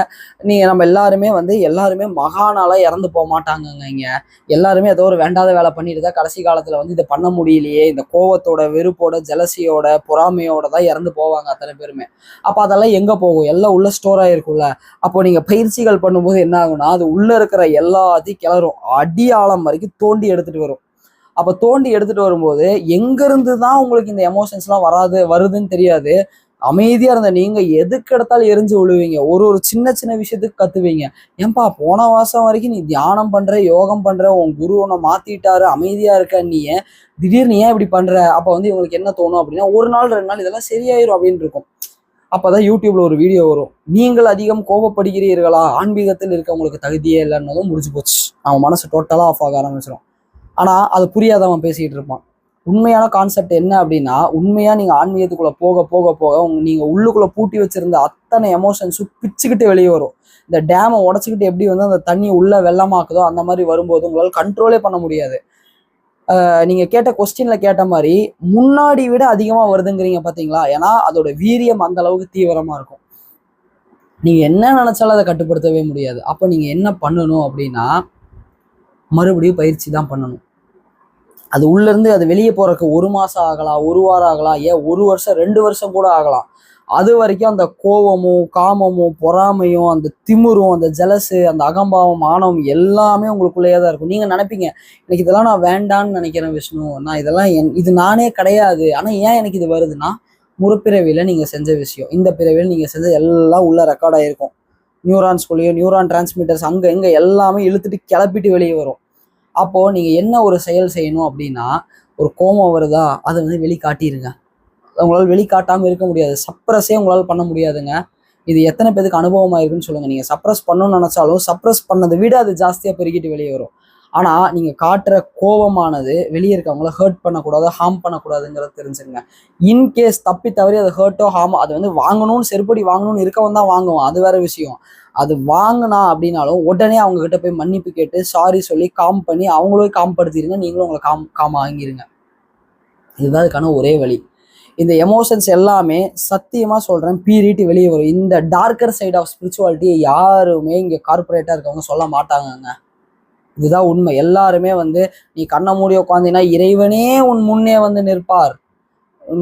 நம்ம எல்லாருமே மகானால இறந்து போக மாட்டாங்கங்க. இங்கே எல்லாருமே ஏதோ ஒரு வேண்டாத வேலை பண்ணிட்டு தான் கடைசி காலத்தில் வந்து இதை பண்ண முடியலையே, இந்த கோவத்தோட, வெறுப்போட, ஜலசியோட, பொறாமையோட தான் இறந்து போவாங்க அத்தனை பேருமே. அப்போ அதெல்லாம் எங்கே போகும், எல்லாம் உள்ள ஸ்டோர் ஆகிருக்கும்ல. அப்போ நீங்கள் பயிற்சிகள் பண்ணும்போது என்ன ஆகுனா, அது உள்ளே இருக்கிற எல்லாத்தையும் கிளறும், அடி ஆழம் வரைக்கும் தோண்டி எடுத்துகிட்டு வரும். அப்போ தோண்டி எடுத்துகிட்டு வரும்போது எங்கேருந்து தான் உங்களுக்கு இந்த எமோஷன்ஸ்லாம் வருதுன்னு தெரியாது. அமைதியா இருந்த நீங்க எதுக்கு எடுத்தாலும் எரிஞ்சு விழுவீங்க, ஒரு சின்ன சின்ன விஷயத்துக்கு கத்துவீங்க. ஏன்பா போன மாசம் வரைக்கும் நீ தியானம் பண்ற, யோகம் பண்ற, உன் குரு உன்னை மாத்திட்டாரு, அமைதியா இருக்க, நீ திடீர்னு ஏன் இப்படி பண்ற? அப்ப வந்து இவங்களுக்கு என்ன தோணும் அப்படின்னா, 1 நாள் 2 நாள் இதெல்லாம் சரியாயிரும் அப்படின்னு இருக்கும். அப்பதான் யூடியூப்ல ஒரு வீடியோ வரும், நீங்கள் அதிகம் கோபப்படுகிறீர்களா, ஆன்மீகத்தில் இருக்க உங்களுக்கு தகுதியே இல்லைன்னதும் முடிச்சு போச்சு. அவன் மனசு டோட்டலா ஆஃப் ஆக ஆரம்பிச்சிடும். ஆனா அது புரியாதவன் பேசிக்கிட்டு இருப்பான். உண்மையான கான்செப்ட் என்ன அப்படின்னா, உண்மையா நீங்க ஆன்மீகத்துக்குள்ள போக போக போக நீங்க உள்ளுக்குள்ள பூட்டி வச்சிருந்த அத்தனை எமோஷன்ஸும் பிச்சுக்கிட்டு வெளியே வரும். இந்த டேமை உடச்சிக்கிட்டு எப்படி வந்து அந்த தண்ணி உள்ள வெள்ளமாக்குதோ அந்த மாதிரி வரும்போது உங்களால் கண்ட்ரோலே பண்ண முடியாது. நீங்க கேட்ட கொஸ்டின்ல கேட்ட மாதிரி முன்னாடி விட அதிகமா வருதுங்கிறீங்க பாத்தீங்களா, ஏன்னா அதோட வீரியம் அந்த அளவுக்கு தீவிரமா இருக்கும். நீங்கள் என்ன நினச்சாலும் அதை கட்டுப்படுத்தவே முடியாது. அப்போ நீங்கள் என்ன பண்ணணும் அப்படின்னா, மறுபடியும் பயிற்சி தான் பண்ணணும். அது உள்ளேருந்து அது வெளியே போகிறதுக்கு 1 மாதம் ஆகலாம், 1 வாரம் ஆகலாம், ஏன் 1 வருஷம் 2 வருஷம் கூட ஆகலாம். அது வரைக்கும் அந்த கோவமும் காமமும் பொறாமையும் அந்த திமிரும் அந்த ஜெலஸு அந்த அகம்பாவம் ஆணவம் எல்லாமே உங்களுக்குள்ளேயே தான் இருக்கும். நீங்கள் நினைப்பீங்க, எனக்கு இதெல்லாம் நான் வேண்டான்னு நினைக்கிறேன் விஷ்ணு, நான் இதெல்லாம் இது நானே கிடையாது, ஆனால் ஏன் எனக்கு இது வருதுன்னா முற்பிறவியில் நீங்கள் செஞ்ச விஷயம், இந்த பிறவியில் நீங்கள் செஞ்ச எல்லாம் உள்ள ரெக்கார்ட் ஆகிருக்கும். நியூரான்ஸ்குள்ளேயோ நியூரான் டிரான்ஸ்மிட்டர்ஸ் அங்கே எங்கே எல்லாமே இழுத்துட்டு கிளப்பிட்டு வெளியே வரும். அப்போது நீங்கள் என்ன ஒரு செயல் செய்யணும் அப்படின்னா, ஒரு கோபம் வருதா அதை வெளிக்காட்டிடுங்க. உங்களால் வெளிக்காட்டாமல் இருக்க முடியாது. சப்ரஸே உங்களால் பண்ண முடியாதுங்க. இது எத்தனை பேருக்கு அனுபவமாக இருக்குன்னு சொல்லுங்கள். நீங்கள் சப்ரஸ் பண்ணணும்னு நினச்சாலும் சப்ரஸ் பண்ணதை விட அது ஜாஸ்தியாக பெருகிட்டு வெளியே வரும். ஆனால் நீங்கள் காட்டுற கோபமானது வெளியே இருக்கவங்கள ஹர்ட் பண்ணக்கூடாது, ஹார்ம் பண்ணக்கூடாதுங்கிறத தெரிஞ்சுங்க. இன்கேஸ் தப்பி தவறி அதை ஹர்ட்டோ ஹார்மோ அது வாங்கணும்னு செருப்படி வாங்கணும்னு இருக்கவன் தான் வாங்குவான், அது வேற விஷயம். அது வாங்கினா அப்படின்னாலும் உடனே அவங்ககிட்ட போய் மன்னிப்பு கேட்டு சாரி சொல்லி காம் பண்ணி அவங்களே காம்படுத்திடுங்க, நீங்களும் உங்களை காம் வாங்கிடுங்க. இதுதான் அதுக்கான ஒரே வழி. இந்த எமோஷன்ஸ் எல்லாமே சத்தியமாக சொல்கிறேன் பீறிட்டு வெளியே வரும். இந்த டார்க்கர் சைட் ஆஃப் ஸ்பிரிச்சுவாலிட்டியை யாருமே இங்கே கார்பரேட்டாக இருக்கவங்க சொல்ல மாட்டாங்கங்க. இதுதான் உண்மை. எல்லாருமே நீ கண்ணை மூடி உட்காந்தீங்கன்னா இறைவனே உன் முன்னே நிற்பார்,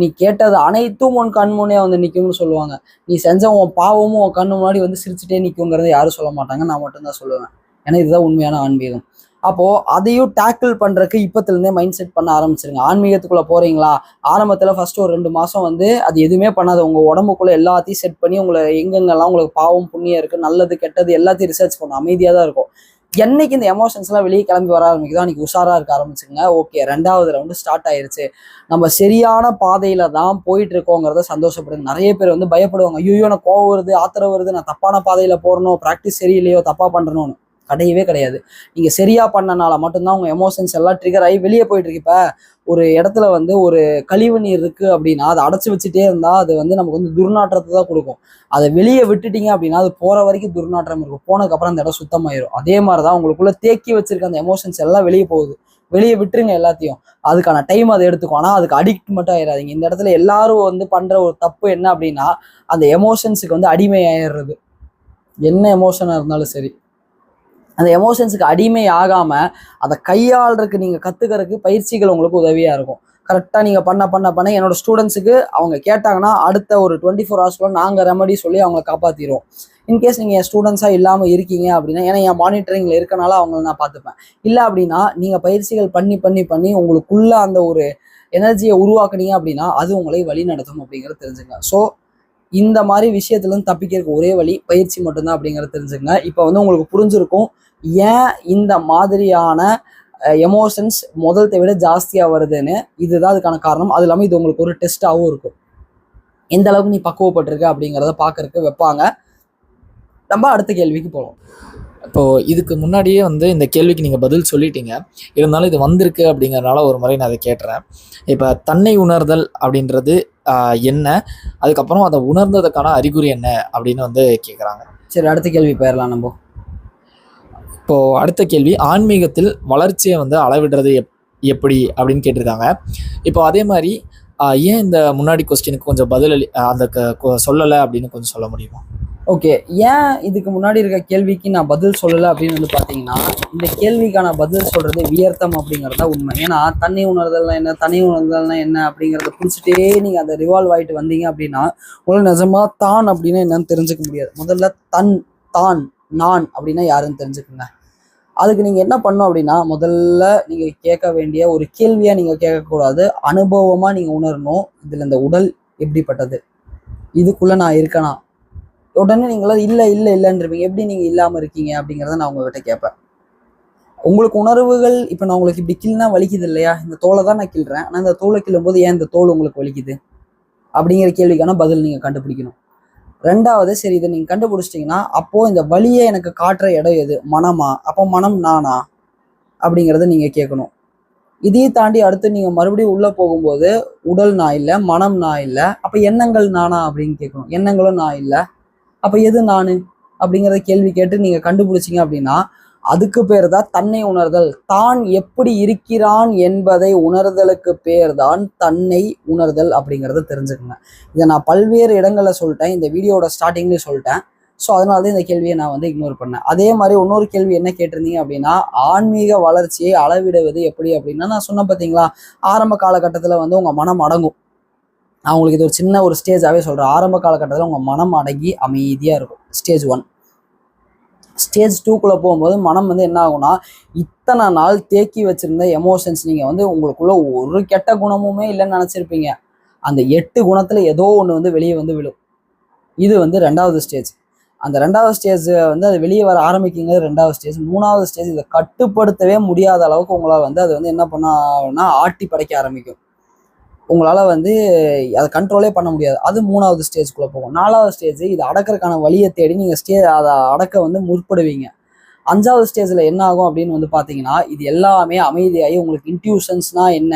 நீ கேட்டது அனைத்தும் உன் கண் முன்னே நிற்கும்னு சொல்லுவாங்க. நீ செஞ்ச உன் பாவமும் உன் கண்ணு முன்னாடி சிரிச்சுட்டே நிற்குங்கிறத யாரும் சொல்ல மாட்டாங்க, நான் மட்டும்தான் சொல்லுவேன். ஏன்னா இதுதான் உண்மையான ஆன்மீகம். அப்போது அதையும் டேக்கிள் பண்ணுறதுக்கு இப்போத்துலேருந்தே மைண்ட் செட் பண்ண ஆரம்பிச்சிருங்க. ஆன்மீகத்துக்குள்ளே போகிறீங்களா, ஆரம்பத்தில் ஃபஸ்ட்டு ஒரு 2 மாதம் அது எதுவுமே பண்ணாது. உங்கள் உடம்புக்குள்ளே எல்லாத்தையும் செட் பண்ணி உங்களை எங்கெங்கெல்லாம் உங்களுக்கு பாவம் புண்ணியம் இருக்குது, நல்லது கெட்டது எல்லாத்தையும் ரிசர்ச் பண்ணும். அமைதியாக தான் இருக்கும். என்னைக்கு இந்த எமோஷன்ஸ்லாம் வெளியே கிளம்பி வர ஆரம்பிக்குதோ அன்றைக்கி உஷாராக இருக்க ஆரம்பிச்சுங்க. ஓகே, 2வது ரவுண்டு ஸ்டார்ட் ஆயிருச்சு, நம்ம சரியான பாதையில் தான் போயிட்டு இருக்கோங்கிறத சந்தோஷப்படுங்க. நிறைய பேர் பயப்படுவாங்க, ஐயோ எனக்கு கோவம் வருது, ஆத்திரம் வருது, நான் தப்பான பாதையில் போகிறனோ, ப்ராக்டிஸ் சரியில்லையோ, தப்பாக பண்ணுறணும்னு. கிடையவே கிடையாது. நீங்கள் சரியாக பண்ணனால மட்டும்தான் உங்கள் எமோஷன்ஸ் எல்லாம் ட்ரிகர் ஆகி வெளியே போயிட்டுருக்கு. இப்போ ஒரு இடத்துல ஒரு கழிவு நீர் இருக்குது அப்படின்னா அதை அடைச்சி வச்சுட்டே இருந்தால் அது நமக்கு துர்நாற்றத்தை தான் கொடுக்கும். அதை வெளியே விட்டுட்டீங்க அப்படின்னா அது போகிற வரைக்கும் துர்நாற்றம் இருக்கும், போனதுக்கப்புறம் அந்த இடம் சுத்தமாயிரும். அதே மாதிரி தான் உங்களுக்குள்ளே தேக்கி வச்சிருக்க அந்த எமோஷன்ஸ் எல்லாம் வெளியே போகுது. வெளியே விட்டுருங்க எல்லாத்தையும், அதுக்கான டைம் அதை எடுத்துக்கும். ஆனால் அதுக்கு அடிக்ட் மட்டும் ஆயிடாதீங்க. இந்த இடத்துல எல்லாரும் பண்ணுற ஒரு தப்பு என்ன அப்படின்னா, அந்த எமோஷன்ஸுக்கு அடிமை ஆயிடுறது. என்ன எமோஷனாக இருந்தாலும் சரி, அந்த எமோஷன்ஸுக்கு அடிமை ஆகாமல் அதை கையாளுறதுக்கு நீங்கள் கற்றுக்கிறதுக்கு பயிற்சிகள் உங்களுக்கு உதவியாக இருக்கும். கரெக்டாக நீங்கள் பண்ண என்னோட ஸ்டூடெண்ட்ஸுக்கு அவங்க கேட்டாங்கன்னா அடுத்த ஒரு 24 ஹவர்ஸ்க்குள்ள நாங்கள் ரெமடி சொல்லி அவங்களை காப்பாற்றிடுவோம். இன்கேஸ் நீங்கள் என் ஸ்டூடெண்ட்ஸாக இல்லாமல் இருக்கீங்க அப்படின்னா, ஏன்னா என் மானிட்டரிங்கில் இருக்கனால அவங்கள நான் பார்த்துப்பேன். இல்லை அப்படின்னா நீங்கள் பயிற்சிகள் பண்ணி உங்களுக்குள்ள அந்த ஒரு எனர்ஜியை உருவாக்குனீங்க அப்படின்னா அது உங்களை வழி நடத்தும் அப்படிங்கிறத தெரிஞ்சுங்க. ஸோ இந்த மாதிரி விஷயத்துலேருந்து தப்பிக்கிறதுக்கு ஒரே வழி பயிற்சி மட்டும்தான் அப்படிங்கிறத தெரிஞ்சுங்க. இப்போ உங்களுக்கு புரிஞ்சிருக்கும் ஏன் இந்த மாதிரியான எமோஷன்ஸ் முதல்த்தை விட ஜாஸ்தியாக வருதுன்னு. இதுதான் அதுக்கான காரணம். அது இல்லாமல் இது உங்களுக்கு ஒரு டெஸ்ட்டாகவும் இருக்கும், எந்த அளவுக்கு நீ பக்குவப்பட்டிருக்க அப்படிங்கிறத பார்க்கறதுக்கு வைப்பாங்க. நம்ம அடுத்த கேள்விக்கு போகலாம். இப்போது இதுக்கு முன்னாடியே இந்த கேள்விக்கு நீங்கள் பதில் சொல்லிட்டீங்க, இருந்தாலும் இது வந்திருக்கு அப்படிங்கிறனால ஒரு முறை நான் அதை கேட்டுறேன். இப்போ தன்னை உணர்தல் அப்படின்றது என்ன, அதுக்கப்புறம் அதை உணர்ந்ததுக்கான அறிகுறி என்ன அப்படின்னு கேட்குறாங்க. சரி, அடுத்த கேள்வி போயிடலாம் நம்ம. இப்போது அடுத்த கேள்வி, ஆன்மீகத்தில் வளர்ச்சியை அளவிடுறது எப்படி அப்படின்னு கேட்டிருக்காங்க. இப்போ அதே மாதிரி ஏன் இந்த முன்னாடி கொஸ்டினுக்கு கொஞ்சம் பதில் அந்த சொல்லலை அப்படின்னு கொஞ்சம் சொல்ல முடியுமா? ஓகே, ஏன் இதுக்கு முன்னாடி இருக்க கேள்விக்கு நான் பதில் சொல்லலை அப்படின்னு பார்த்தீங்கன்னா, இந்த கேள்விக்கான பதில் சொல்கிறது வியர்த்தம் அப்படிங்கிறத உண்மை. ஏன்னா தனி உணர்தல்னா என்ன அப்படிங்கிறத பிடிச்சிட்டே நீங்கள் அதை ரிவால்வ் ஆகிட்டு வந்தீங்க அப்படின்னா உங்களுக்கு நிஜமாக தான் அப்படின்னா என்னன்னு தெரிஞ்சுக்க முடியாது. முதல்ல தான் நான் அப்படின்னா யாருன்னு தெரிஞ்சுக்குங்க. அதுக்கு நீங்கள் என்ன பண்ணணும் அப்படின்னா, முதல்ல நீங்கள் கேட்க வேண்டிய ஒரு கேள்வியாக நீங்கள் கேட்கக்கூடாது, அனுபவமாக நீங்கள் உணரணும். இதில் இந்த உடல் எப்படிப்பட்டது, இதுக்குள்ளே நான் இருக்கேனா. உடனே நீங்களாம் இல்லைன்றீங்க, எப்படி நீங்கள் இல்லாமல் இருக்கீங்க அப்படிங்கிறத நான் உங்ககிட்ட கேட்பேன். உங்களுக்கு உணர்வுகள் இப்போ நான் உங்களுக்கு இப்படி கிள்னா வலிக்குது இல்லையா, இந்த தோலை தான் நான் கிள்றேன், ஆனால் இந்த தோலை கிள்ளும் போது ஏன் இந்த தோல் உங்களுக்கு வலிக்குது அப்படிங்கிற கேள்விக்கான பதில் நீங்கள் கண்டுபிடிக்கணும். 2வது, சரி இதை நீங்கள் கண்டுபிடிச்சிட்டிங்கன்னா அப்போது இந்த வலியை எனக்கு காட்டுற இடம் எது, மனமா, அப்போ மனம் நானா அப்படிங்கிறத நீங்கள் கேட்கணும். இதையும் தாண்டி அடுத்து நீங்கள் மறுபடியும் உள்ளே போகும்போது உடல் நான் இல்லை, மனம் நான் இல்லை, அப்போ எண்ணங்கள் நானா அப்படின்னு கேட்கணும். எண்ணங்களும் நான் இல்லை, அப்போ எது நான் அப்படிங்கிறத கேள்வி கேட்டு நீங்கள் கண்டுபிடிச்சிங்க அப்படின்னா அதுக்கு பேர் தான் தன்னை உணர்தல். தான் எப்படி இருக்கிறான் என்பதை உணர்தலுக்கு பேர் தான் தன்னை உணர்தல் அப்படிங்கிறத தெரிஞ்சுக்கங்க. இதை நான் பல்வேறு இடங்களில் சொல்லிட்டேன், இந்த வீடியோட ஸ்டார்டிங்லேயும் சொல்லிட்டேன். ஸோ அதனால தான் இந்த கேள்வியை நான் வந்து இக்னோர் பண்ணேன். அதே மாதிரி இன்னொரு கேள்வி என்ன கேட்டிருந்தீங்க அப்படின்னா, ஆன்மீக வளர்ச்சியை அளவிடுவது எப்படி அப்படின்னா, நான் சொன்னேன் பார்த்தீங்களா, ஆரம்ப காலகட்டத்தில் வந்து உங்கள் மனம் அடங்கும். நான் உங்களுக்கு இது ஒரு சின்ன ஒரு ஸ்டேஜாகவே சொல்கிறேன். ஆரம்ப காலகட்டத்தில் உங்கள் மனம் அடங்கி அமைதியாக இருக்கும், ஸ்டேஜ் 1. ஸ்டேஜ் 2க்குள்ளே போகும்போது மனம் வந்து என்ன ஆகும்னா, இத்தனை நாள் தேக்கி வச்சிருந்த எமோஷன்ஸ், நீங்கள் வந்து உங்களுக்குள்ள ஒரு கெட்ட குணமுமே இல்லைன்னு நினச்சிருப்பீங்க, அந்த 8 குணத்தில் ஏதோ ஒன்று வந்து வெளியே வந்து விழும். இது வந்து 2வது ஸ்டேஜ். அந்த 2வது ஸ்டேஜ் வந்து அது வெளியே வர ஆரம்பிக்குங்கிறது 2வது ஸ்டேஜ். 3வது ஸ்டேஜ் இதை கட்டுப்படுத்தவே முடியாத அளவுக்கு உங்களால் வந்து அது வந்து என்ன பண்ணா ஆட்டி படைக்க ஆரம்பிக்கும். உங்களால் வந்து அதை கண்ட்ரோலே பண்ண முடியாது. அது 3வது ஸ்டேஜ்குள்ளே போகும். 4வது ஸ்டேஜ் இதை அடக்கிறதுக்கான வழியை தேடி நீங்கள் அதை அடக்க வந்து முற்படுவீங்க. 5வது ஸ்டேஜில் என்ன ஆகும் அப்படின்னு வந்து பார்த்தீங்கன்னா, இது எல்லாமே அமைதியாகி உங்களுக்கு இன்ட்யூஷன்ஸ்னா என்ன,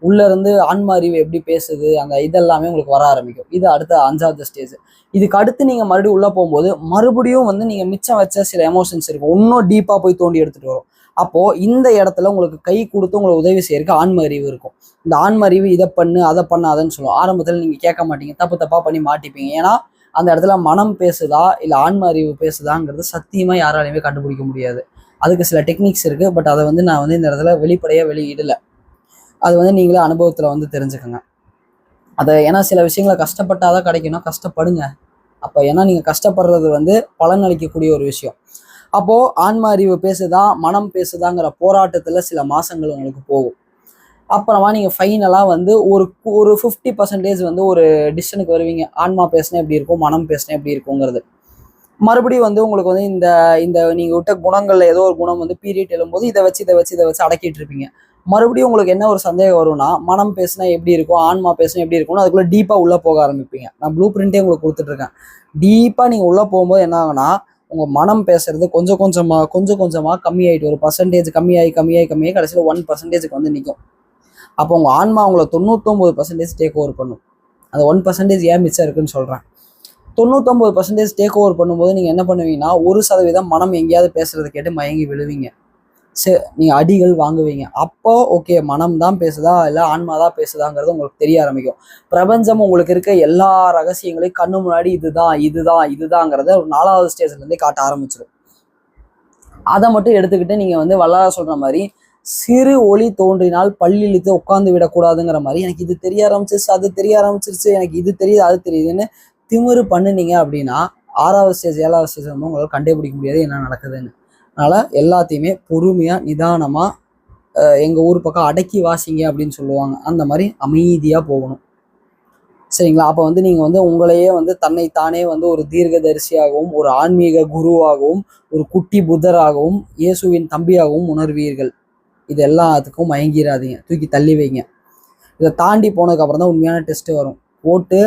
உள்ளேருந்து ஆன்ம அறிவு எப்படி பேசுது, அந்த இதெல்லாமே உங்களுக்கு வர ஆரம்பிக்கும். இது அடுத்த 5வது ஸ்டேஜ். இதுக்கு அடுத்து நீங்கள் மறுபடியும் உள்ளே போகும்போது மறுபடியும் வந்து நீங்கள் மிச்சம் வச்ச சில எமோஷன்ஸ் இருக்கும், இன்னும் டீப்பாக போய் தோண்டி எடுத்துகிட்டு வரும். அப்போது இந்த இடத்துல உங்களுக்கு கை கொடுத்து உங்களை உதவி செய்யறதுக்கு ஆன்ம அறிவு இருக்கும். இந்த ஆன்ம அறிவு இதை பண்ணு அதை பண்ணாதன்னு சொல்லுவோம். ஆரம்பத்தில் நீங்கள் கேட்க மாட்டீங்க, தப்பாக பண்ணி மாட்டிப்பீங்க. ஏன்னா அந்த இடத்துல மனம் பேசுதா இல்லை ஆன்ம அறிவு பேசுதாங்கிறது சத்தியமாக யாராலையுமே கண்டுபிடிக்க முடியாது. அதுக்கு சில டெக்னிக்ஸ் இருக்குது. பட் அதை வந்து நான் வந்து இந்த இடத்துல வெளிப்படையாக வெளியிடலை. அது வந்து நீங்களே அனுபவத்தில் வந்து தெரிஞ்சுக்கோங்க. அதை ஏன்னா சில விஷயங்களை கஷ்டப்பட்டாதான் கிடைக்கணும், கஷ்டப்படுங்க. அப்போ ஏன்னா நீங்கள் கஷ்டப்படுறது வந்து பலன் அளிக்கக்கூடிய ஒரு விஷயம். அப்போது ஆன்ம அறிவு பேசுதா மனம் பேசுதாங்கிற போராட்டத்தில் சில மாதங்கள் உங்களுக்கு போகும். அப்புறமா நீங்கள் ஃபைனலாக வந்து ஒரு 50% வந்து ஒரு டிசிஷனுக்கு வருவீங்க. ஆன்மா பேசினா எப்படி இருக்கும், மனம் பேசினா எப்படி இருக்குங்கிறது. மறுபடியும் வந்து உங்களுக்கு வந்து இந்த இந்த நீங்கள் விட்ட குணங்களில் ஏதோ ஒரு குணம் வந்து பீரியட் எழும்போது இதை வச்சு அடக்கிட்டு இருப்பீங்க. மறுபடியும் உங்களுக்கு என்ன ஒரு சந்தேகம் வரும்னா, மனம் பேசினா எப்படி இருக்கும், ஆன்மா பேசினா எப்படி இருக்கும்னு அதுக்குள்ளே டீப்பாக உள்ளே போக ஆரம்பிப்பீங்க. நான் ப்ளூ பிரிண்டே உங்களுக்கு கொடுத்துட்ருக்கேன். டீப்பாக நீங்கள் உள்ளே போகும்போது என்ன ஆகுனா, உங்கள் மனம் பேசுறது கொஞ்சம் கொஞ்சமாக கம்மியாயிட்டு ஒரு பர்சன்டேஜ் கம்மியாகி கடைசியில் 1% வந்து நிற்கும். அப்போ உங்கள் ஆன்மா உங்களை 99% டேக் ஓவர் பண்ணும். அந்த 1% ஏன் மிச்சம் இருக்குன்னு சொல்கிறேன். 99% டேக் ஓவர் பண்ணும்போது நீங்கள் என்ன பண்ணுவீங்கன்னா, 1% மனம் எங்கேயாவது பேசுறதை கேட்டு மயங்கி விழுவீங்க. நீங்கள் அடிகள் வாங்குவீங்க. அப்போ ஓகே, மனம் தான் பேசுதா இல்லை ஆன்மா தான் பேசுதாங்கிறது உங்களுக்கு தெரிய ஆரம்பிக்கும். பிரபஞ்சம் உங்களுக்கு இருக்க எல்லா ரகசியங்களையும் கண்ணு முன்னாடி இதுதாங்கிறத ஒரு 4வது ஸ்டேஜ்லேருந்தே காட்ட ஆரம்பிச்சிடும். அதை மட்டும் எடுத்துக்கிட்டு நீங்கள் வந்து வல்லார சொல்கிற மாதிரி சிறு ஒளி தோன்றினால் பல்லிழித்து உட்காந்து விடக்கூடாதுங்கிற மாதிரி, எனக்கு இது தெரிய ஆரம்பிச்சிருச்சு, அது தெரிய ஆரம்பிச்சிருச்சு, எனக்கு இது தெரியுது அது தெரியுதுன்னு திமிரு பண்ணுனீங்க அப்படின்னா 6வது ஸ்டேஜ் 7வது ஸ்டேஜ் வந்து உங்களால் கண்டுபிடிக்க முடியாது என்ன நடக்குதுன்னு. அதனால் எல்லாத்தையுமே பொறுமையாக நிதானமாக எங்கள் ஊர் பக்கம் அடக்கி வாசிங்க அப்படின்னு சொல்லுவாங்க, அந்த மாதிரி அமைதியாக போகணும். சரிங்களா? அப்போ வந்து நீங்கள் வந்து உங்களையே வந்து தன்னைத்தானே வந்து ஒரு தீர்க்கதரிசியாகவும் ஒரு ஆன்மீக குருவாகவும் ஒரு குட்டி புத்தராகவும் இயேசுவின் தம்பியாகவும் உணர்வீர்கள். இது எல்லாத்துக்கும் மயங்கிடாதீங்க, தூக்கி தள்ளி வைங்க. இதை தாண்டி போனதுக்கப்புறம் தான் உண்மையான டெஸ்ட்டு வரும். போட்டு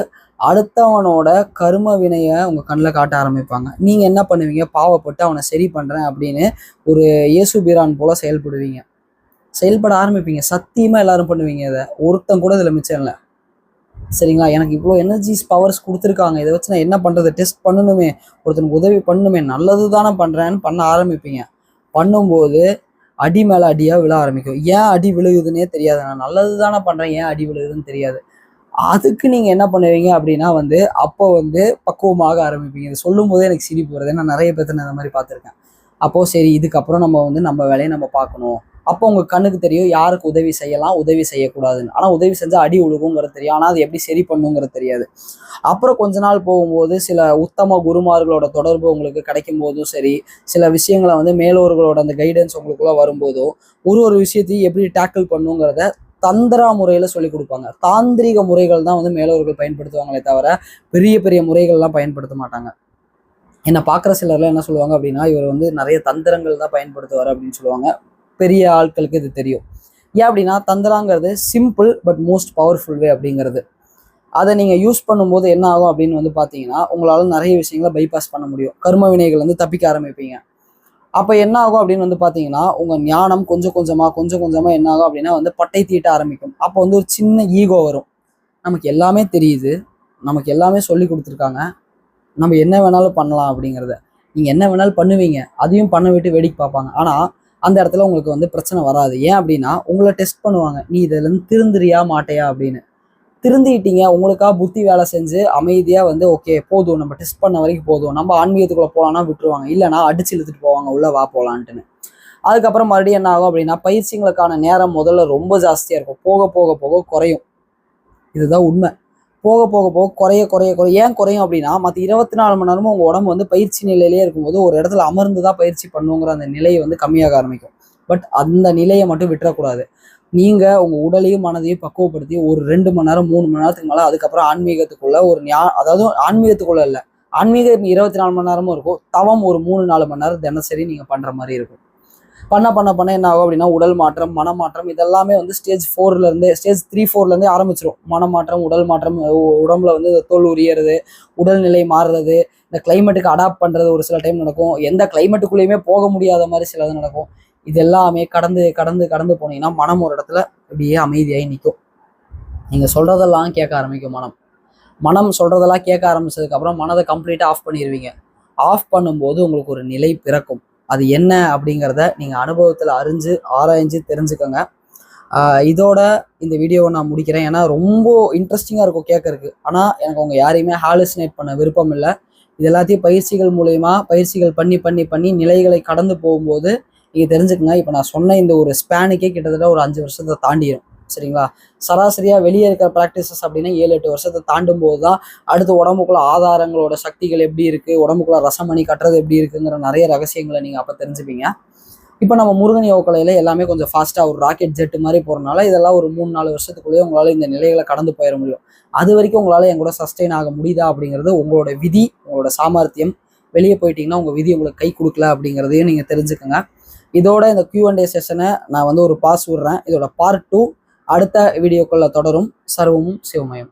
அடுத்தவனோட கர்ம வினையை உங்கள் கண்ணில் காட்ட ஆரம்பிப்பாங்க. நீங்கள் என்ன பண்ணுவீங்க, பாவப்பட்டு அவனை சரி பண்ணுறேன் அப்படின்னு ஒரு இயேசு பிரான் போல் செயல்பட ஆரம்பிப்பீங்க. சத்தியமாக எல்லாரும் பண்ணுவீங்க. இதை ஒருத்தன் கூட இதில் மிச்சம் இல்லை. சரிங்களா? எனக்கு இவ்வளோ எனர்ஜிஸ் பவர்ஸ் கொடுத்துருக்காங்க, இதை வச்சு நான் என்ன பண்ணுறது, டெஸ்ட் பண்ணணுமே, ஒருத்தனுக்கு உதவி பண்ணணுமே, நல்லது தானே பண்ணுறேன்னு பண்ண ஆரம்பிப்பீங்க. பண்ணும்போது அடி மேலே அடியாக விழ ஆரம்பிக்கும். ஏன் அடி விழுகுதுன்னே தெரியாது. நான் நல்லது தானே பண்ணுறேன், ஏன் அடி விழுகுதுன்னு தெரியாது. அதுக்கு நீங்கள் என்ன பண்ணுவீங்க அப்படின்னா வந்து அப்போ வந்து பக்குவமாக ஆரம்பிப்பீங்க. இது சொல்லும் போதே எனக்கு சிரிப்பு வருது, ஏன்னா நிறைய பேர்த்து நான் இந்த மாதிரி பார்த்துருக்கேன். அப்போது சரி, இதுக்கப்புறம் நம்ம வந்து நம்ம வேலையை நம்ம பார்க்கணும். அப்போ உங்கள் கண்ணுக்கு தெரியும் யாருக்கு உதவி செய்யலாம், உதவி செய்யக்கூடாதுன்னு. ஆனால் உதவி செஞ்சால் அடி உழுகுங்கிறது தெரியும், ஆனால் அது எப்படி சரி பண்ணுங்கிறது தெரியாது. அப்புறம் கொஞ்ச நாள் போகும்போது சில உத்தம குருமார்களோட தொடர்பு உங்களுக்கு கிடைக்கும் போதும் சரி, சில விஷயங்களை வந்து மேலோர்களோட அந்த கைடன்ஸ் உங்களுக்குள்ள வரும்போதோ ஒரு விஷயத்தையும் எப்படி டேக்கிள் பண்ணுங்கிறத தந்திரா முறையில் சொல்லி கொடுப்பாங்க. தாந்திரிக முறைகள் தான் வந்து மேலோர்கள் பயன்படுத்துவாங்களே தவிர பெரிய பெரிய முறைகள்லாம் பயன்படுத்த மாட்டாங்க. என்னை பார்க்குற சிலர்லாம் என்ன சொல்லுவாங்க அப்படின்னா, இவர் வந்து நிறைய தந்திரங்கள் தான் பயன்படுத்துவார் அப்படின்னு சொல்லுவாங்க. பெரிய ஆட்களுக்கு இது தெரியும். ஏன் அப்படின்னா, தந்திராங்கிறது simple but most powerful way அப்படிங்கிறது. அதை நீங்கள் யூஸ் பண்ணும்போது என்ன ஆகும் அப்படின்னு வந்து பார்த்தீங்கன்னா, உங்களால் நிறைய விஷயங்களை பைபாஸ் பண்ண முடியும். கர்ம வினைகள் வந்து தப்பிக்க ஆரம்பிப்பீங்க. அப்போ என்ன ஆகும் அப்படின்னு வந்து பார்த்தீங்கன்னா, உங்கள் ஞானம் கொஞ்சம் கொஞ்சமாக என்ன ஆகும் அப்படின்னா வந்து பட்டை தீட்ட ஆரம்பிக்கும். அப்போ வந்து ஒரு சின்ன ஈகோ வரும். நமக்கு எல்லாமே தெரியுது, நமக்கு எல்லாமே சொல்லி கொடுத்துருக்காங்க, நம்ம என்ன வேணாலும் பண்ணலாம் அப்படிங்கிறத. நீங்கள் என்ன வேணாலும் பண்ணுவீங்க, அதையும் பண்ண விட்டு வேடிக்கை பார்ப்பாங்க. ஆனால் அந்த இடத்துல உங்களுக்கு வந்து பிரச்சனை வராது. ஏன் அப்படின்னா, உங்களை டெஸ்ட் பண்ணுவாங்க, நீ இதிலேருந்து திருந்துறியா மாட்டையா அப்படின்னு. திருந்திட்டீங்க, உங்களுக்காக புத்தி வேலை செஞ்சு அமைதியாக வந்து ஓகே போதும், நம்ம டெஸ்ட் பண்ண வரைக்கும் போதும், நம்ம ஆன்மீகத்துக்குள்ளே போகலான்னா விட்டுருவாங்க, இல்லைனா அடிச்சு இழுத்துட்டு போவாங்க உள்ள வா போகலான்ட்டுன்னு. அதுக்கப்புறம் மறுபடியும் என்ன ஆகும் அப்படின்னா பயிற்சிகளுக்கான நேரம் முதல்ல ரொம்ப ஜாஸ்தியாக இருக்கும், போக போக போக குறையும். இதுதான் உண்மை. போக போக போக குறைய குறைய குறைய ஏன் குறையும் அப்படின்னா மற்ற 24 மணி நேரமும் உங்கள் உடம்பு வந்து பயிற்சி நிலையிலே இருக்கும்போது ஒரு இடத்துல அமர்ந்து தான் பயிற்சி பண்ணுங்கிற அந்த நிலையை வந்து கம்மியாக ஆரம்பிக்கும். பட் அந்த நிலையை மட்டும் விட்டுறக்கூடாது. நீங்கள் உங்கள் உடலையும் மனதையும் பக்குவப்படுத்தி ஒரு 2 மணி நேரம் 3 மணி நேரத்துக்கு மேலே அதுக்கப்புறம் ஆன்மீகத்துக்குள்ள அதாவது ஆன்மீகத்துக்குள்ள இல்லை, ஆன்மீகம் 24 மணி நேரமும் இருக்கும், தவம் ஒரு 3-4 மணி நேரம் தினசரி நீங்கள் பண்ணுற மாதிரி இருக்கும். பண்ண பண்ண பண்ண என்ன ஆகும் அப்படின்னா உடல் மாற்றம், மனமாற்றம் இதெல்லாமே வந்து ஸ்டேஜ் 3-4 ஆரம்பிச்சிடும். மனமாற்றம், உடல் மாற்றம், உடம்புல வந்து தோல் உரியறது, உடல்நிலை மாறுறது, இந்த கிளைமேட்டுக்கு அடாப்ட் பண்ணுறது ஒரு சில டைம் நடக்கும், எந்த கிளைமேட்டுக்குள்ளேயுமே போக முடியாத மாதிரி சிலது நடக்கும். இது எல்லாமே கடந்து கடந்து கடந்து போனீங்கன்னா மனம் ஒரு இடத்துல அப்படியே அமைதியாகி நிற்கும். நீங்கள் சொல்கிறதெல்லாம் கேட்க ஆரம்பிக்கும் மனம் சொல்கிறதெல்லாம் கேட்க ஆரம்பிச்சதுக்கப்புறம் மனதை கம்ப்ளீட்டாக ஆஃப் பண்ணிடுவீங்க. ஆஃப் பண்ணும்போது உங்களுக்கு ஒரு நிலை பிறக்கும். அது என்ன அப்படிங்கிறத நீங்கள் அனுபவத்தில் அறிஞ்சு ஆராய்ஞ்சு தெரிஞ்சுக்கோங்க. இதோட இந்த வீடியோவை நான் முடிக்கிறேன். ஏன்னா ரொம்ப இன்ட்ரெஸ்டிங்காக இருக்கும் கேட்கறதுக்கு. ஆனால் எனக்கு அவங்க யாரையுமே ஹாலுசினேட் பண்ண விருப்பம் இல்லை. இது எல்லாத்தையும் பயிற்சிகள் மூலயமா பயிற்சிகள் பண்ணி பண்ணி பண்ணி நிலைகளை கடந்து போகும்போது நீங்கள் தெரிஞ்சுக்கங்க. இப்போ நான் சொன்ன இந்த ஒரு ஸ்பேனுக்கே கிட்டத்தட்ட ஒரு 5 வருஷத்தை தாண்டிடும். சரிங்களா? சராசரியாக வெளியே இருக்கிற ப்ராக்டிசஸ் அப்படின்னா 7-8 வருஷத்தை தாண்டும் போது தான் அடுத்து உடம்புக்குள்ள ஆதாரங்களோட சக்திகள் எப்படி இருக்குது, உடம்புக்குள்ள ரசமணி கட்டுறது எப்படி இருக்குங்கிற நிறைய ரகசியங்களை நீங்கள் அப்போ தெரிஞ்சுப்பீங்க. இப்போ நம்ம முருகன் யோகக்கலையில் எல்லாமே கொஞ்சம் ஃபாஸ்ட்டாக ஒரு ராக்கெட் ஜெட்டு மாதிரி போகிறனால இதெல்லாம் ஒரு 3-4 வருஷத்துக்குள்ளேயே உங்களால் இந்த நிலைகளை கடந்து போயிட முடியும். அது வரைக்கும் உங்களால் என் கூட சஸ்டெயின் ஆக முடியுதா அப்படிங்கிறது உங்களோட விதி, உங்களோட சாமர்த்தியம். வெளியே போயிட்டீங்கன்னா உங்கள் விதி உங்களுக்கு கை கொடுக்கல அப்படிங்கிறதையும் நீங்கள் தெரிஞ்சுக்கோங்க. இதோட இந்த Q&A செஷனை நான் வந்து ஒரு பாஸ் விடுறேன். இதோட பார்ட் 2 அடுத்த வீடியோக்குள்ள தொடரும். சர்வமும் சிவமயம்.